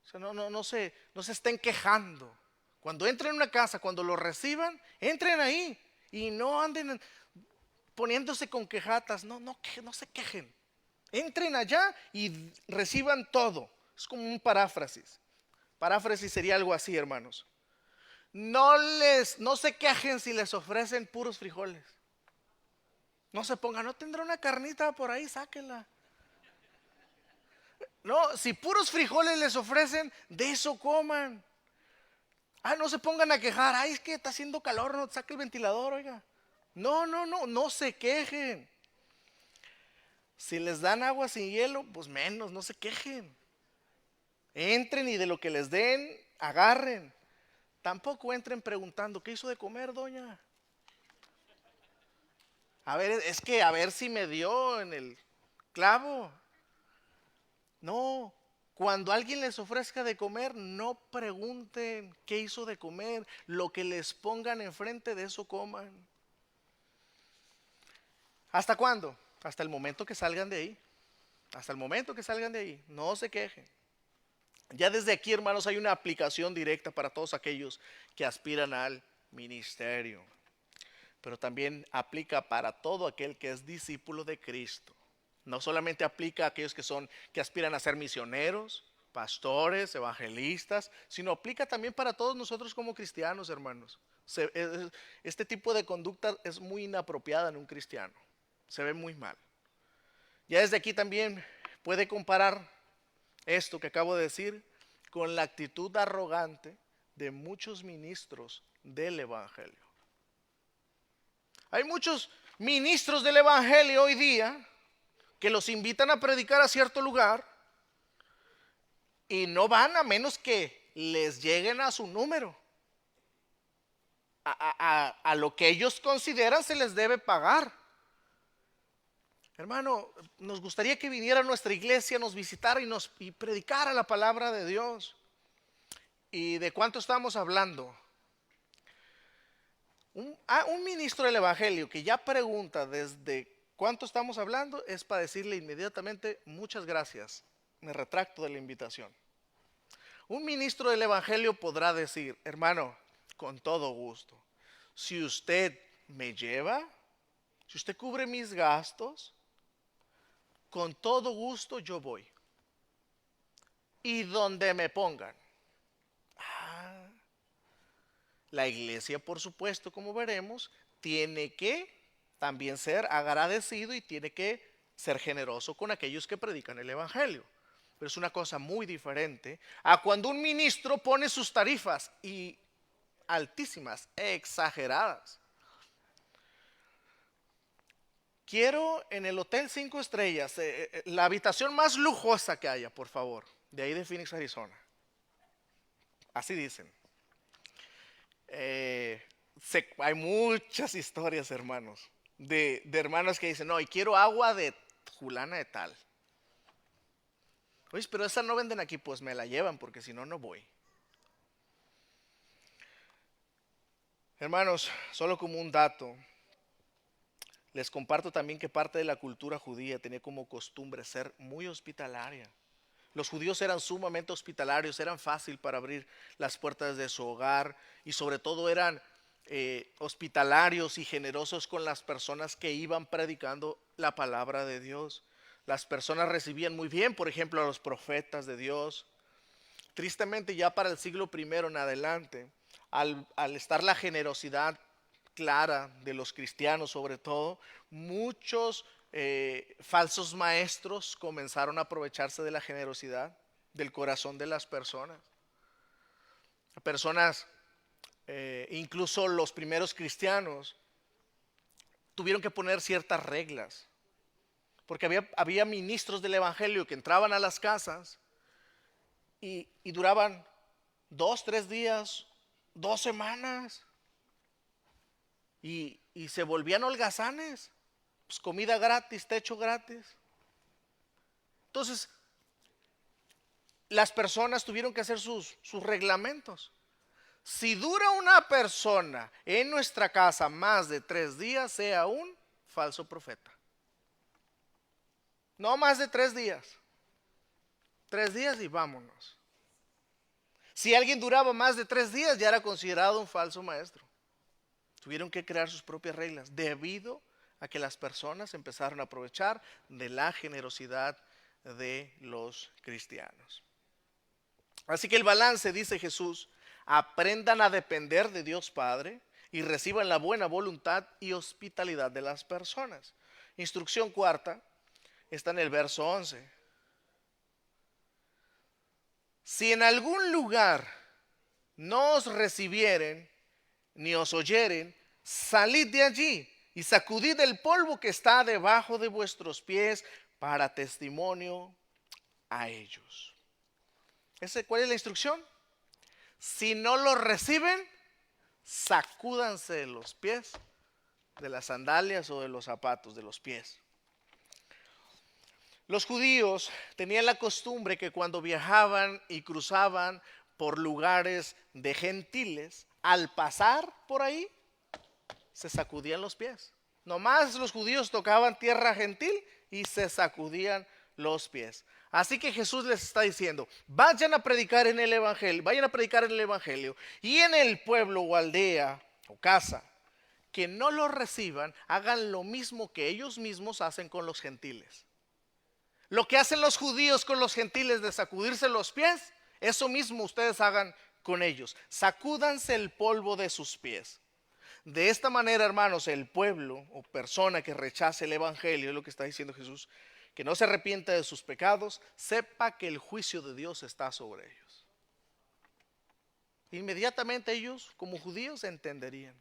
O sea, no se estén quejando. Cuando entren en una casa, cuando lo reciban, entren ahí y no anden poniéndose con quejatas. No se quejen. Entren allá y reciban todo. Es como un paráfrasis. Paráfrasis sería algo así, hermanos. No se quejen si les ofrecen puros frijoles. No se pongan, no tendrá una carnita por ahí, sáquenla. No, si puros frijoles les ofrecen, de eso coman. No se pongan a quejar, es que está haciendo calor, no saque el ventilador, oiga. No se quejen. Si les dan agua sin hielo, pues menos, no se quejen. Entren y de lo que les den, agarren. Tampoco entren preguntando, ¿qué hizo de comer, doña? A ver, es que a ver si me dio en el clavo. No, cuando alguien les ofrezca de comer, no pregunten qué hizo de comer. Lo que les pongan enfrente, de eso coman. ¿Hasta cuándo? Hasta el momento que salgan de ahí. Hasta el momento que salgan de ahí. No se quejen. Ya desde aquí, hermanos, hay una aplicación directa para todos aquellos que aspiran al ministerio. Pero también aplica para todo aquel que es discípulo de Cristo. No solamente aplica a aquellos que aspiran a ser misioneros, pastores, evangelistas, sino aplica también para todos nosotros como cristianos, hermanos. Este tipo de conducta es muy inapropiada en un cristiano. Se ve muy mal. Ya desde aquí también puede comparar esto que acabo de decir con la actitud arrogante de muchos ministros del evangelio. Hay muchos ministros del evangelio hoy día que los invitan a predicar a cierto lugar y no van a menos que les lleguen a su número. A lo que ellos consideran se les debe pagar. Hermano, nos gustaría que viniera a nuestra iglesia, nos visitara y predicara la palabra de Dios. ¿Y de cuánto estamos hablando? Un ministro del evangelio que ya pregunta desde cuánto estamos hablando es para decirle inmediatamente muchas gracias, me retracto de la invitación. Un ministro del evangelio podrá decir, hermano, con todo gusto, si usted me lleva, si usted cubre mis gastos, con todo gusto yo voy. Y donde me pongan. La iglesia, por supuesto, como veremos, tiene que también ser agradecido y tiene que ser generoso con aquellos que predican el evangelio. Pero es una cosa muy diferente a cuando un ministro pone sus tarifas y altísimas, exageradas. Quiero en el hotel 5 estrellas, la habitación más lujosa que haya, por favor, de ahí de Phoenix, Arizona. Así dicen. Hay muchas historias, hermanos, de hermanos que dicen, no, y quiero agua de fulana de tal. Oye, pero esa no venden aquí, pues me la llevan porque si no, no voy. Hermanos, solo como un dato, les comparto también que parte de la cultura judía tenía como costumbre ser muy hospitalaria. Los judíos eran sumamente hospitalarios, eran fácil para abrir las puertas de su hogar y sobre todo eran hospitalarios y generosos con las personas que iban predicando la palabra de Dios. Las personas recibían muy bien, por ejemplo, a los profetas de Dios. Tristemente ya para el siglo I en adelante, al estar la generosidad clara de los cristianos sobre todo, muchos falsos maestros comenzaron a aprovecharse de la generosidad del corazón de las personas. Incluso los primeros cristianos tuvieron que poner ciertas reglas, porque había ministros del evangelio que entraban a las casas y duraban 2, 3 días, 2 semanas y se volvían holgazanes. Pues comida gratis, techo gratis. Entonces, las personas tuvieron que hacer sus reglamentos. Si dura una persona en nuestra casa más de 3 días, sea un falso profeta. No más de 3 días. 3 días y vámonos. Si alguien duraba más de 3 días, ya era considerado un falso maestro. Tuvieron que crear sus propias reglas debido a que las personas empezaron a aprovechar de la generosidad de los cristianos. Así que el balance, dice Jesús, aprendan a depender de Dios Padre y reciban la buena voluntad y hospitalidad de las personas. Instrucción cuarta está en el verso 11. Si en algún lugar no os recibieren ni os oyeren, salid de allí y sacudid el polvo que está debajo de vuestros pies para testimonio a ellos. ¿Cuál es la instrucción? Si no lo reciben, sacúdanse de los pies, de las sandalias o de los zapatos, de los pies. Los judíos tenían la costumbre que cuando viajaban y cruzaban por lugares de gentiles, al pasar por ahí, se sacudían los pies. Nomás los judíos tocaban tierra gentil y se sacudían los pies. Así que Jesús les está diciendo, vayan a predicar en el evangelio, y en el pueblo o aldea o casa que no los reciban, hagan lo mismo que ellos mismos hacen con los gentiles. Lo que hacen los judíos con los gentiles de sacudirse los pies, eso mismo ustedes hagan con ellos. Sacúdanse el polvo de sus pies. De esta manera, hermanos, el pueblo o persona que rechace el evangelio, es lo que está diciendo Jesús, que no se arrepienta de sus pecados, sepa que el juicio de Dios está sobre ellos. Inmediatamente ellos, como judíos, entenderían.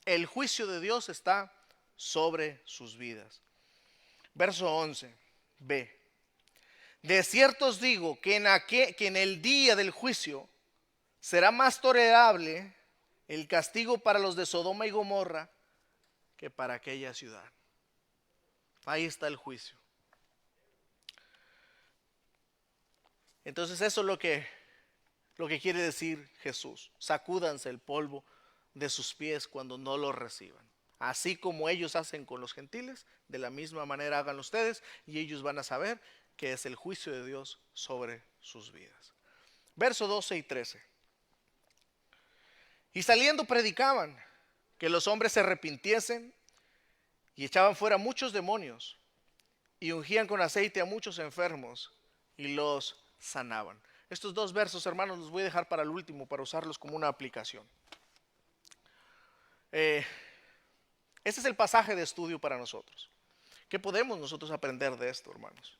El juicio de Dios está sobre sus vidas. Verso 11, B. De cierto os digo que en el día del juicio será más tolerable el castigo para los de Sodoma y Gomorra que para aquella ciudad. Ahí está el juicio. Entonces eso es lo que quiere decir Jesús. Sacúdanse el polvo de sus pies cuando no lo reciban. Así como ellos hacen con los gentiles, de la misma manera hagan ustedes, y ellos van a saber que es el juicio de Dios sobre sus vidas. Verso 12 y 13. Y saliendo predicaban que los hombres se arrepintiesen y echaban fuera muchos demonios y ungían con aceite a muchos enfermos y los sanaban. Estos dos versos, hermanos, los voy a dejar para el último, para usarlos como una aplicación. Este es el pasaje de estudio para nosotros. ¿Qué podemos nosotros aprender de esto, hermanos?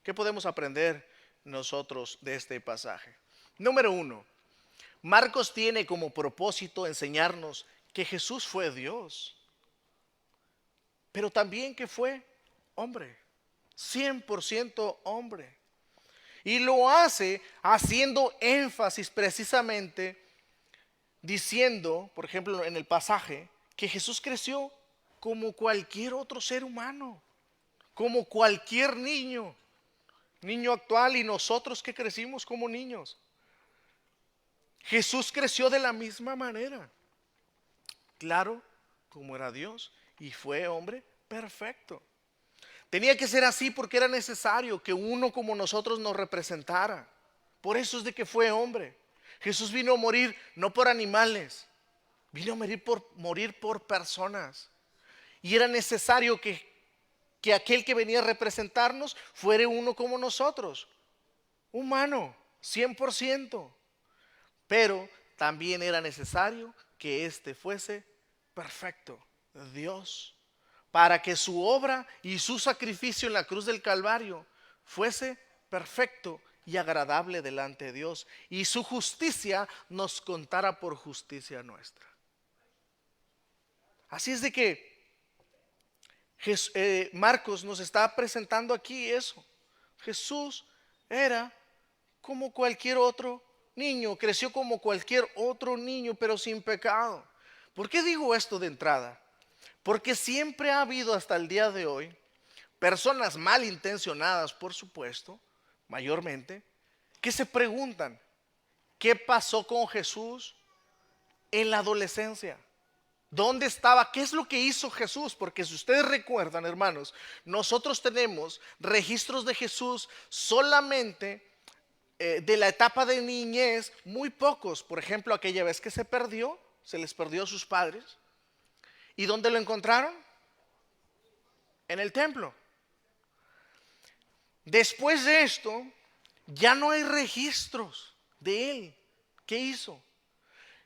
¿Qué podemos aprender nosotros de este pasaje? Número 1, Marcos tiene como propósito enseñarnos que Jesús fue Dios, pero también que fue hombre, 100% hombre. Y lo hace haciendo énfasis precisamente diciendo, por ejemplo, en el pasaje, que Jesús creció como cualquier otro ser humano, como cualquier niño actual y nosotros que crecimos como niños. Jesús creció de la misma manera, claro, como era Dios y fue hombre perfecto. Tenía que ser así porque era necesario que uno como nosotros nos representara. Por eso es de que fue hombre. Jesús vino a morir no por animales, vino a morir por personas. Y era necesario que aquel que venía a representarnos fuera uno como nosotros, humano, 100%. Pero también era necesario que éste fuese perfecto, Dios, para que su obra y su sacrificio en la cruz del Calvario fuese perfecto y agradable delante de Dios, y su justicia nos contara por justicia nuestra. Así es de que Marcos nos está presentando aquí eso. Jesús era como cualquier otro niño, creció como cualquier otro niño, pero sin pecado. ¿Por qué digo esto de entrada? Porque siempre ha habido hasta el día de hoy personas malintencionadas, por supuesto, mayormente, que se preguntan, ¿qué pasó con Jesús en la adolescencia? ¿Dónde estaba? ¿Qué es lo que hizo Jesús? Porque si ustedes recuerdan, hermanos, nosotros tenemos registros de Jesús solamente de la etapa de niñez, muy pocos. Por ejemplo, aquella vez que se les perdió a sus padres. ¿Y dónde lo encontraron? En el templo. Después de esto, ya no hay registros de él. ¿Qué hizo?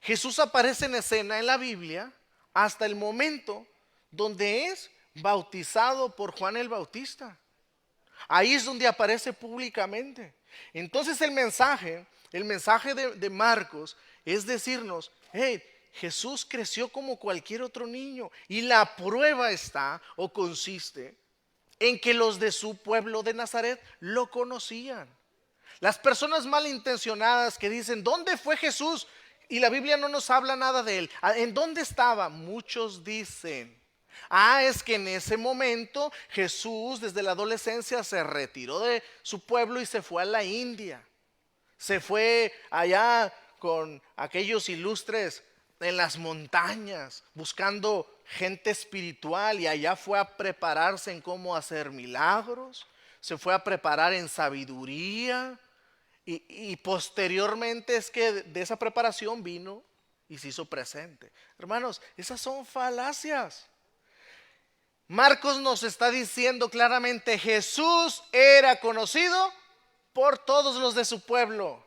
Jesús aparece en escena en la Biblia hasta el momento donde es bautizado por Juan el Bautista. Ahí es donde aparece públicamente. Entonces el mensaje de Marcos es decirnos, hey, Jesús creció como cualquier otro niño. Y la prueba está o consiste en que los de su pueblo de Nazaret lo conocían. Las personas malintencionadas que dicen, ¿dónde fue Jesús? Y la Biblia no nos habla nada de él. ¿En dónde estaba? Muchos dicen, es que en ese momento Jesús desde la adolescencia se retiró de su pueblo y se fue a la India. Se fue allá con aquellos ilustres en las montañas, buscando gente espiritual, y allá fue a prepararse en cómo hacer milagros, se fue a preparar en sabiduría, y posteriormente es que de esa preparación vino y se hizo presente. Hermanos, esas son falacias. Marcos nos está diciendo claramente, Jesús era conocido por todos los de su pueblo.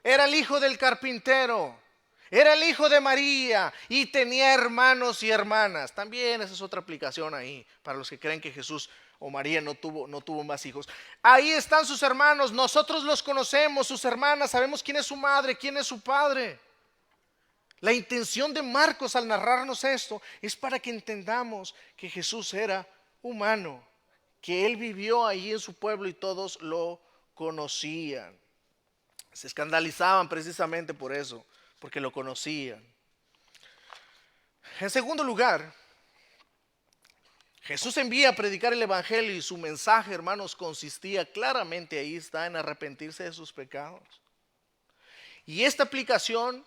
Era el hijo del carpintero, era el hijo de María y tenía hermanos y hermanas. También esa es otra aplicación ahí para los que creen que Jesús o María no tuvo más hijos. Ahí están sus hermanos, nosotros los conocemos, sus hermanas, sabemos quién es su madre, quién es su padre. La intención de Marcos al narrarnos esto es para que entendamos que Jesús era humano, que él vivió ahí en su pueblo y todos lo conocían. Se escandalizaban precisamente por eso, porque lo conocían. En segundo lugar, Jesús envía a predicar el evangelio y su mensaje, hermanos, consistía claramente, ahí está, en arrepentirse de sus pecados. Y esta aplicación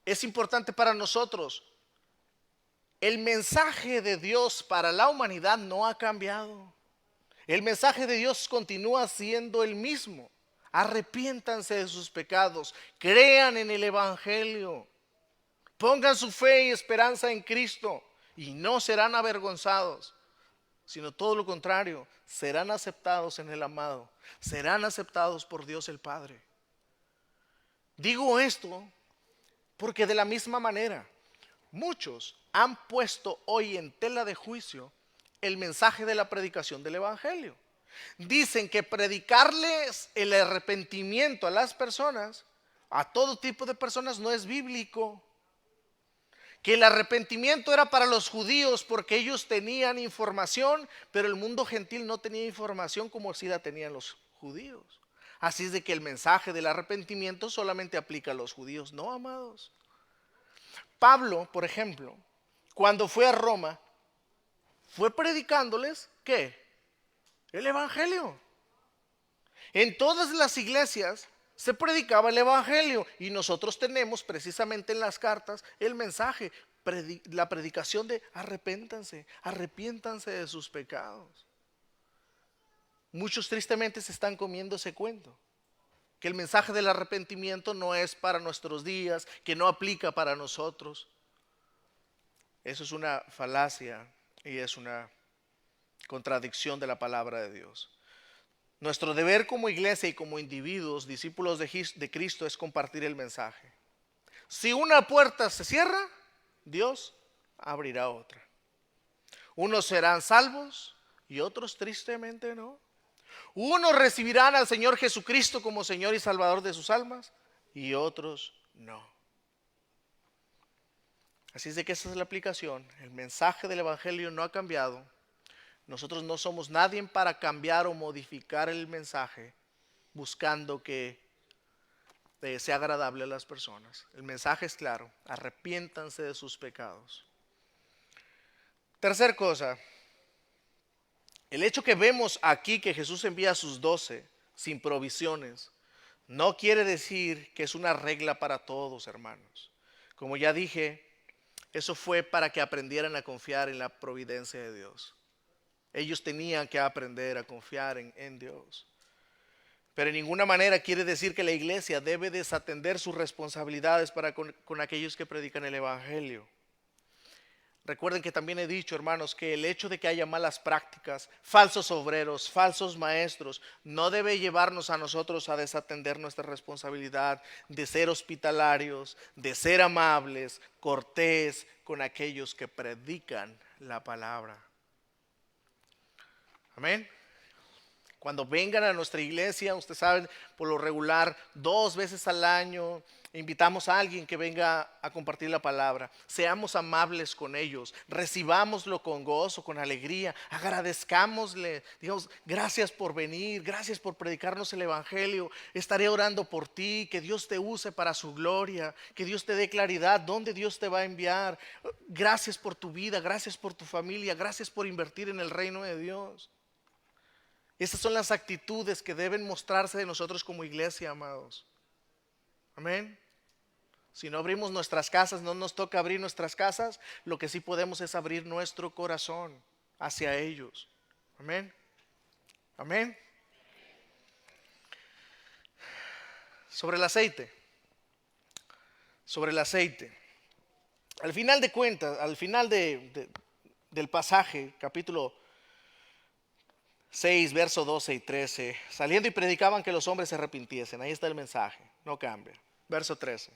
es importante para nosotros. El mensaje de Dios para la humanidad no ha cambiado. El mensaje de Dios continúa siendo el mismo. Arrepiéntanse de sus pecados, crean en el evangelio, pongan su fe y esperanza en Cristo y no serán avergonzados, sino todo lo contrario, serán aceptados en el amado, serán aceptados por Dios el Padre. Digo esto porque de la misma manera, muchos han puesto hoy en tela de juicio el mensaje de la predicación del evangelio. Dicen que predicarles el arrepentimiento a las personas, a todo tipo de personas, no es bíblico. Que el arrepentimiento era para los judíos porque ellos tenían información, pero el mundo gentil no tenía información como si la tenían los judíos. Así es de que el mensaje del arrepentimiento solamente aplica a los judíos. No, amados. Pablo, por ejemplo, cuando fue a Roma, fue predicándoles, ¿qué? El evangelio. En todas las iglesias se predicaba el evangelio y nosotros tenemos precisamente en las cartas el mensaje, la predicación de arrepiéntanse de sus pecados. Muchos tristemente se están comiendo ese cuento, que el mensaje del arrepentimiento no es para nuestros días, que no aplica para nosotros. Eso es una falacia y es una contradicción de la palabra de Dios. Nuestro deber como iglesia y como individuos, discípulos de Cristo, es compartir el mensaje. Si una puerta se cierra, Dios abrirá otra. Unos serán salvos y otros tristemente no. Unos recibirán al Señor Jesucristo como Señor y Salvador de sus almas y otros no. Así es de que esa es la aplicación. El mensaje del evangelio no ha cambiado. Nosotros no somos nadie para cambiar o modificar el mensaje buscando que sea agradable a las personas. El mensaje es claro: arrepiéntanse de sus pecados. Tercer cosa, el hecho que vemos aquí que Jesús envía a sus 12 sin provisiones no quiere decir que es una regla para todos, hermanos. Como ya dije, eso fue para que aprendieran a confiar en la providencia de Dios. Ellos tenían que aprender a confiar en Dios. Pero en ninguna manera quiere decir que la iglesia debe desatender sus responsabilidades para con aquellos que predican el evangelio. Recuerden que también he dicho, hermanos, que el hecho de que haya malas prácticas, falsos obreros, falsos maestros, no debe llevarnos a nosotros a desatender nuestra responsabilidad de ser hospitalarios, de ser amables, cortés con aquellos que predican la palabra. Amén. Cuando vengan a nuestra iglesia, ustedes saben, por lo regular, 2 veces al año, invitamos a alguien que venga a compartir la palabra. Seamos amables con ellos, recibámoslo con gozo, con alegría, agradezcámosle, digamos, gracias por venir, gracias por predicarnos el evangelio, estaré orando por ti, que Dios te use para su gloria, que Dios te dé claridad, dónde Dios te va a enviar. Gracias por tu vida, gracias por tu familia, gracias por invertir en el reino de Dios. Esas son las actitudes que deben mostrarse de nosotros como iglesia, amados. Amén. Si no abrimos nuestras casas, no nos toca abrir nuestras casas, lo que sí podemos es abrir nuestro corazón hacia ellos. Amén. Amén. Sobre el aceite. Sobre el aceite. Al final de cuentas, al final del pasaje, capítulo 6, verso 12 y 13, saliendo y predicaban que los hombres se arrepintiesen. Ahí está el mensaje, no cambia. Verso 13.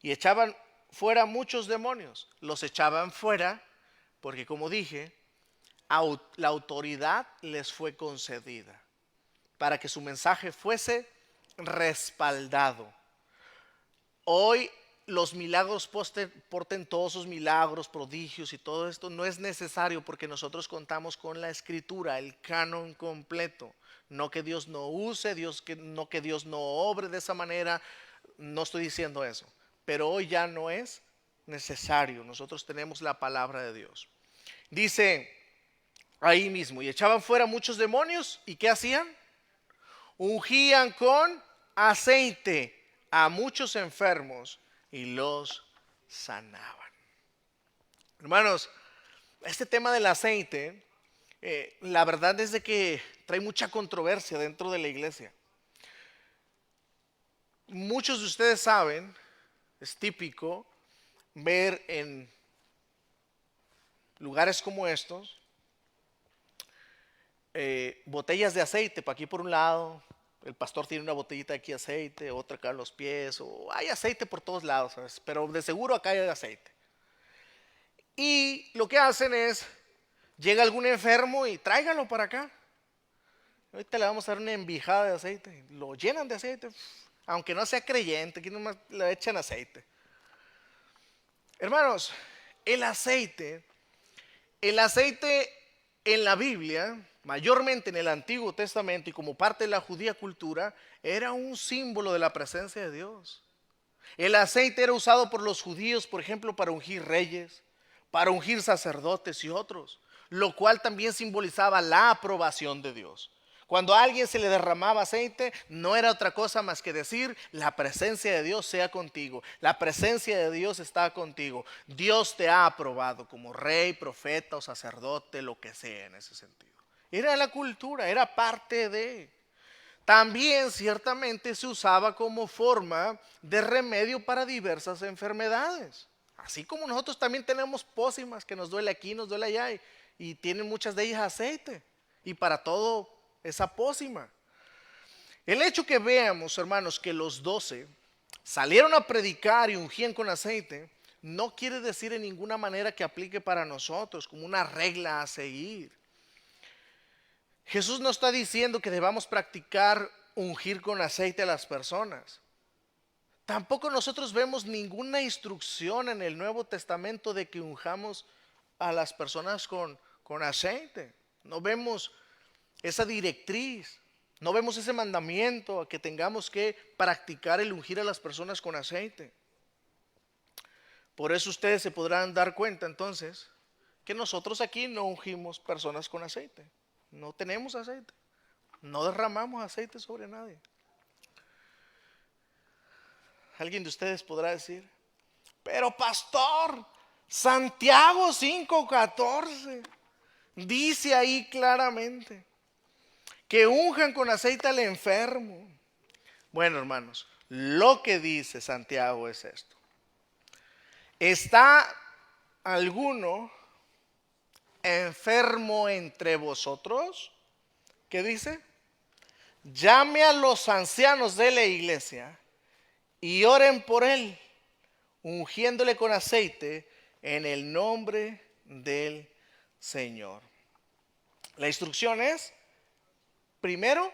Y echaban fuera muchos demonios. Los echaban fuera porque, como dije, la autoridad les fue concedida para que su mensaje fuese respaldado. Hoy los milagros portentosos, milagros, prodigios y todo esto no es necesario porque nosotros contamos con la escritura, el canon completo. No que Dios no use, no que Dios no obre de esa manera, no estoy diciendo eso. Pero hoy ya no es necesario, nosotros tenemos la palabra de Dios. Dice ahí mismo, y echaban fuera muchos demonios, ¿y qué hacían? Ungían con aceite a muchos enfermos y los sanaban. Hermanos, este tema del aceite, la verdad es de que trae mucha controversia dentro de la iglesia. Muchos de ustedes saben, es típico ver en lugares como estos botellas de aceite, para aquí por un lado, el pastor tiene una botellita de aquí de aceite, otra acá en los pies, o hay aceite por todos lados, ¿sabes? Pero de seguro acá hay aceite. Y lo que hacen es, llega algún enfermo y tráigalo para acá. Ahorita le vamos a dar una envijada de aceite. Lo llenan de aceite, aunque no sea creyente, aquí nomás le echan aceite. Hermanos, el aceite en la Biblia, mayormente en el Antiguo Testamento y como parte de la judía cultura, era un símbolo de la presencia de Dios. El aceite era usado por los judíos, por ejemplo, para ungir reyes, para ungir sacerdotes y otros, lo cual también simbolizaba la aprobación de Dios. Cuando a alguien se le derramaba aceite, no era otra cosa más que decir, la presencia de Dios sea contigo, la presencia de Dios está contigo, Dios te ha aprobado como rey, profeta o sacerdote, lo que sea en ese sentido. Era la cultura, era parte de. También ciertamente se usaba como forma de remedio para diversas enfermedades. Así como nosotros también tenemos pócimas que nos duele aquí, nos duele allá y tienen muchas de ellas aceite. Y para todo esa pócima. El hecho que veamos, hermanos, que los 12 salieron a predicar y ungían con aceite, no quiere decir en ninguna manera que aplique para nosotros como una regla a seguir. Jesús no está diciendo que debamos practicar ungir con aceite a las personas. Tampoco nosotros vemos ninguna instrucción en el Nuevo Testamento de que unjamos a las personas con aceite. No vemos esa directriz, no vemos ese mandamiento a que tengamos que practicar el ungir a las personas con aceite. Por eso ustedes se podrán dar cuenta entonces que nosotros aquí no ungimos personas con aceite. No tenemos aceite. No derramamos aceite sobre nadie. Alguien de ustedes podrá decir, pero pastor, Santiago 5:14 dice ahí claramente que unjan con aceite al enfermo. Bueno, hermanos, lo que dice Santiago es esto. ¿Está alguno enfermo entre vosotros? ¿Qué dice? Llame a los ancianos de la iglesia y oren por él, ungiéndole con aceite en el nombre del Señor. La instrucción es, primero,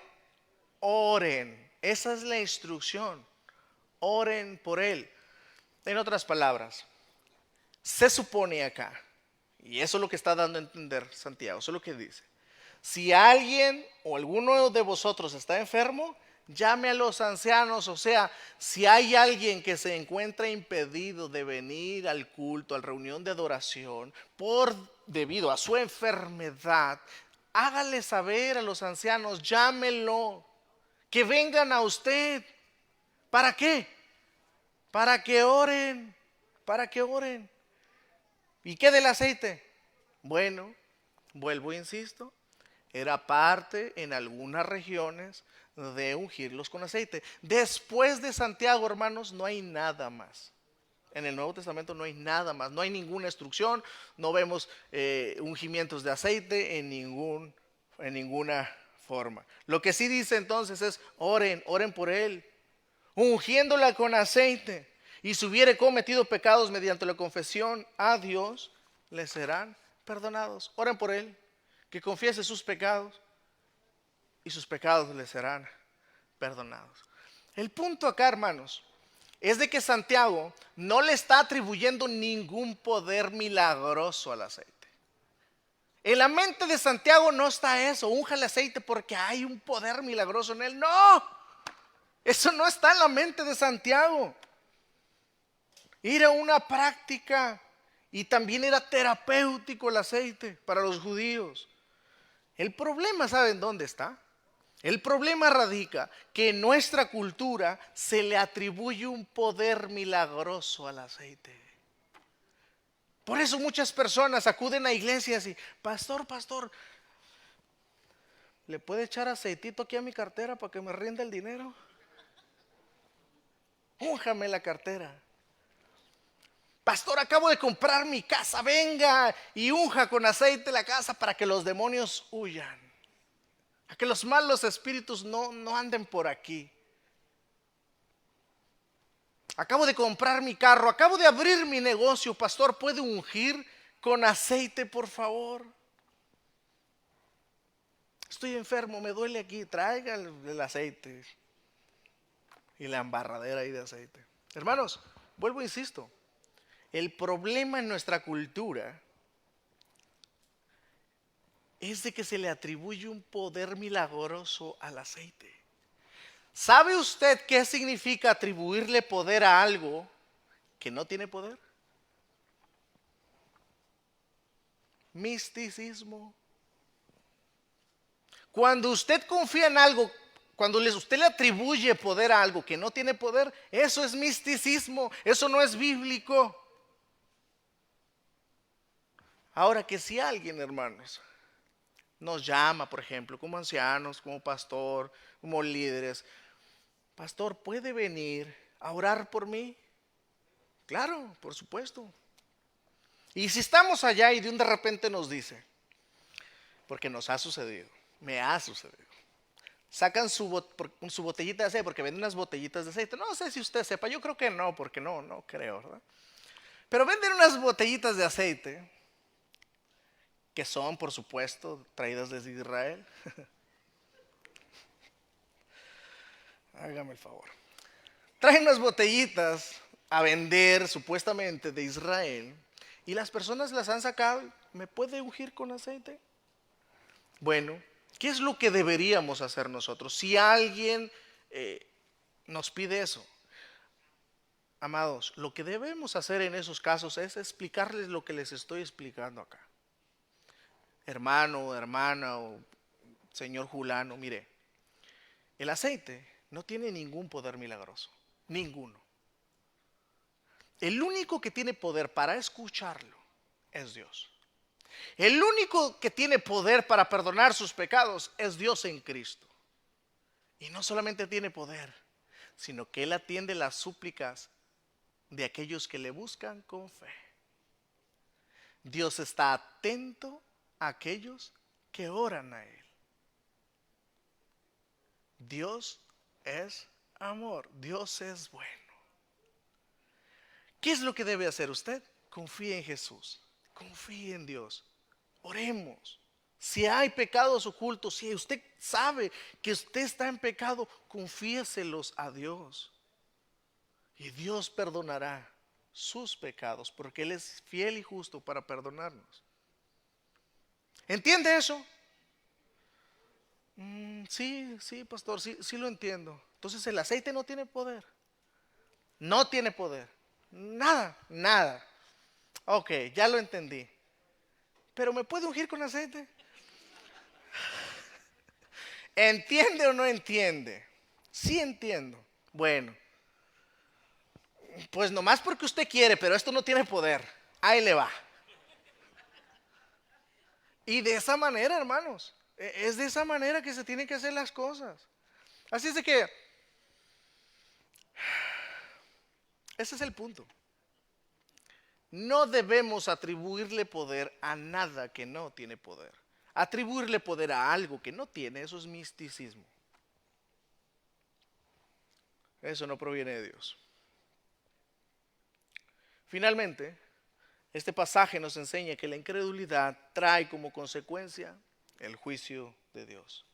oren. Esa es la instrucción. Oren por él. En otras palabras, se supone acá, y eso es lo que está dando a entender Santiago, eso es lo que dice. Si alguien o alguno de vosotros está enfermo, llame a los ancianos. O sea, si hay alguien que se encuentra impedido de venir al culto, a la reunión de adoración, debido a su enfermedad, hágale saber a los ancianos, llámenlo, que vengan a usted. ¿Para qué? Para que oren, para que oren. ¿Y qué del aceite? Bueno, vuelvo e insisto, era parte en algunas regiones de ungirlos con aceite. Después de Santiago, hermanos, no hay nada más. En el Nuevo Testamento no hay nada más, no hay ninguna instrucción, no vemos ungimientos de aceite en ninguna forma. Lo que sí dice entonces es, oren por él, ungiéndola con aceite. Y si hubiere cometido pecados mediante la confesión a Dios, le serán perdonados. Oren por él, que confiese sus pecados y sus pecados le serán perdonados. El punto acá, hermanos, es de que Santiago no le está atribuyendo ningún poder milagroso al aceite. En la mente de Santiago no está eso, unja el aceite porque hay un poder milagroso en él. No, eso no está en la mente de Santiago. Era una práctica y también era terapéutico el aceite para los judíos. El problema, ¿saben dónde está? El problema radica que en nuestra cultura se le atribuye un poder milagroso al aceite. Por eso muchas personas acuden a iglesias y, pastor, ¿le puede echar aceitito aquí a mi cartera para que me rinda el dinero? Únjame la cartera. Pastor, acabo de comprar mi casa, venga y unja con aceite la casa para que los demonios huyan, a que los malos espíritus no anden por aquí. Acabo de comprar mi carro, acabo de abrir mi negocio, pastor, ¿puede ungir con aceite, por favor? Estoy enfermo, me duele aquí, traiga el aceite y la embarradera ahí de aceite. Hermanos, vuelvo e insisto, el problema en nuestra cultura es de que se le atribuye un poder milagroso al aceite. ¿Sabe usted qué significa atribuirle poder a algo que no tiene poder? Misticismo. Cuando usted confía en algo, cuando usted le atribuye poder a algo que no tiene poder, eso es misticismo, eso no es bíblico. Ahora que si alguien, hermanos, nos llama, por ejemplo, como ancianos, como pastor, como líderes, pastor, ¿puede venir a orar por mí? Claro, por supuesto. Y si estamos allá y de repente nos dice, porque nos ha sucedido, me ha sucedido, sacan su botellita de aceite, porque venden unas botellitas de aceite. No sé si usted sepa, yo creo que no, porque no creo, ¿verdad? Pero venden unas botellitas de aceite que son, por supuesto, traídas desde Israel. Hágame el favor. Traen unas botellitas a vender supuestamente de Israel y las personas las han sacado. ¿Me puede ungir con aceite? Bueno, ¿qué es lo que deberíamos hacer nosotros si alguien nos pide eso? Amados, lo que debemos hacer en esos casos es explicarles lo que les estoy explicando acá. Hermano, hermana o señor Julano, mire, el aceite no tiene ningún poder milagroso, ninguno. El único que tiene poder para escucharlo es Dios. El único que tiene poder para perdonar sus pecados es Dios en Cristo. Y no solamente tiene poder, sino que Él atiende las súplicas de aquellos que le buscan con fe. Dios está atento a aquellos que oran a Él. Dios es amor, Dios es bueno. ¿Qué es lo que debe hacer usted? Confíe en Jesús, confíe en Dios, oremos. Si hay pecados ocultos, si usted sabe que usted está en pecado, confiéselos a Dios. Y Dios perdonará sus pecados, porque Él es fiel y justo para perdonarnos. ¿Entiende eso? Sí, pastor, sí lo entiendo. Entonces el aceite no tiene poder. No tiene poder. Nada. Ok, ya lo entendí. ¿Pero me puede ungir con aceite? ¿Entiende o no entiende? Sí entiendo. Bueno, pues nomás porque usted quiere, pero esto no tiene poder. Ahí le va. Y de esa manera, hermanos, es de esa manera que se tienen que hacer las cosas. Así es de que ese es el punto. No debemos atribuirle poder a nada que no tiene poder. Atribuirle poder a algo que no tiene, eso es misticismo. Eso no proviene de Dios. Finalmente, este pasaje nos enseña que la incredulidad trae como consecuencia el juicio de Dios.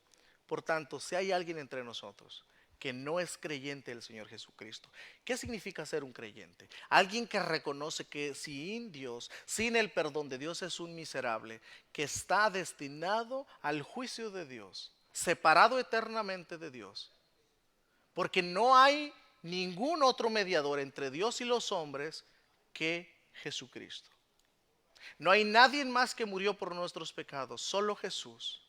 Por tanto, si hay alguien entre nosotros que no es creyente del Señor Jesucristo. ¿Qué significa ser un creyente? Alguien que reconoce que sin Dios, sin el perdón de Dios, es un miserable, que está destinado al juicio de Dios, separado eternamente de Dios, porque no hay ningún otro mediador entre Dios y los hombres que Jesucristo. No hay nadie más que murió por nuestros pecados, solo Jesús.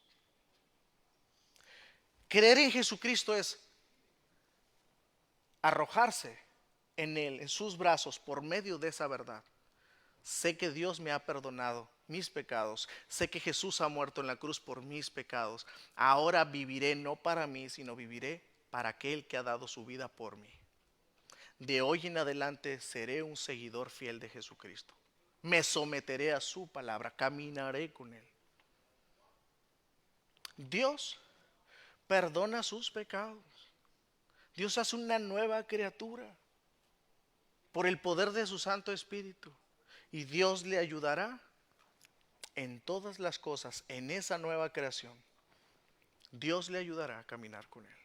Creer en Jesucristo es arrojarse en Él, en sus brazos, por medio de esa verdad. Sé que Dios me ha perdonado mis pecados. Sé que Jesús ha muerto en la cruz por mis pecados. Ahora viviré no para mí, sino viviré para aquel que ha dado su vida por mí. De hoy en adelante seré un seguidor fiel de Jesucristo. Me someteré a su palabra, caminaré con Él. Dios perdona sus pecados. Dios hace una nueva criatura por el poder de su Santo Espíritu. Y Dios le ayudará en todas las cosas, en esa nueva creación. Dios le ayudará a caminar con Él.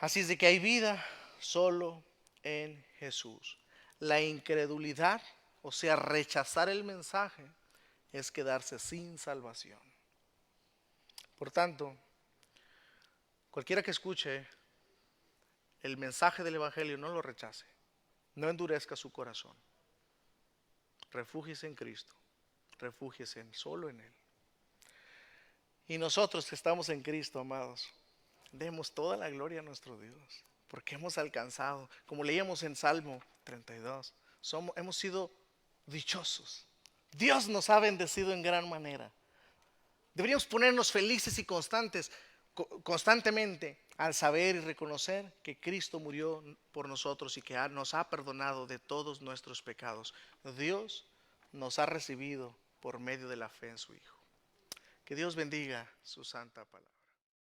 Así es de que hay vida solo en Jesús. La incredulidad, o sea, rechazar el mensaje, es quedarse sin salvación. Por tanto, cualquiera que escuche el mensaje del Evangelio, no lo rechace, no endurezca su corazón. Refúgiese en Cristo, refúgiese solo en Él. Y nosotros que estamos en Cristo, amados, demos toda la gloria a nuestro Dios, porque hemos alcanzado, como leíamos en Salmo 32, hemos sido dichosos. Dios nos ha bendecido en gran manera. Deberíamos ponernos felices y constantemente al saber y reconocer que Cristo murió por nosotros y que nos ha perdonado de todos nuestros pecados. Dios nos ha recibido por medio de la fe en su Hijo. Que Dios bendiga su santa palabra.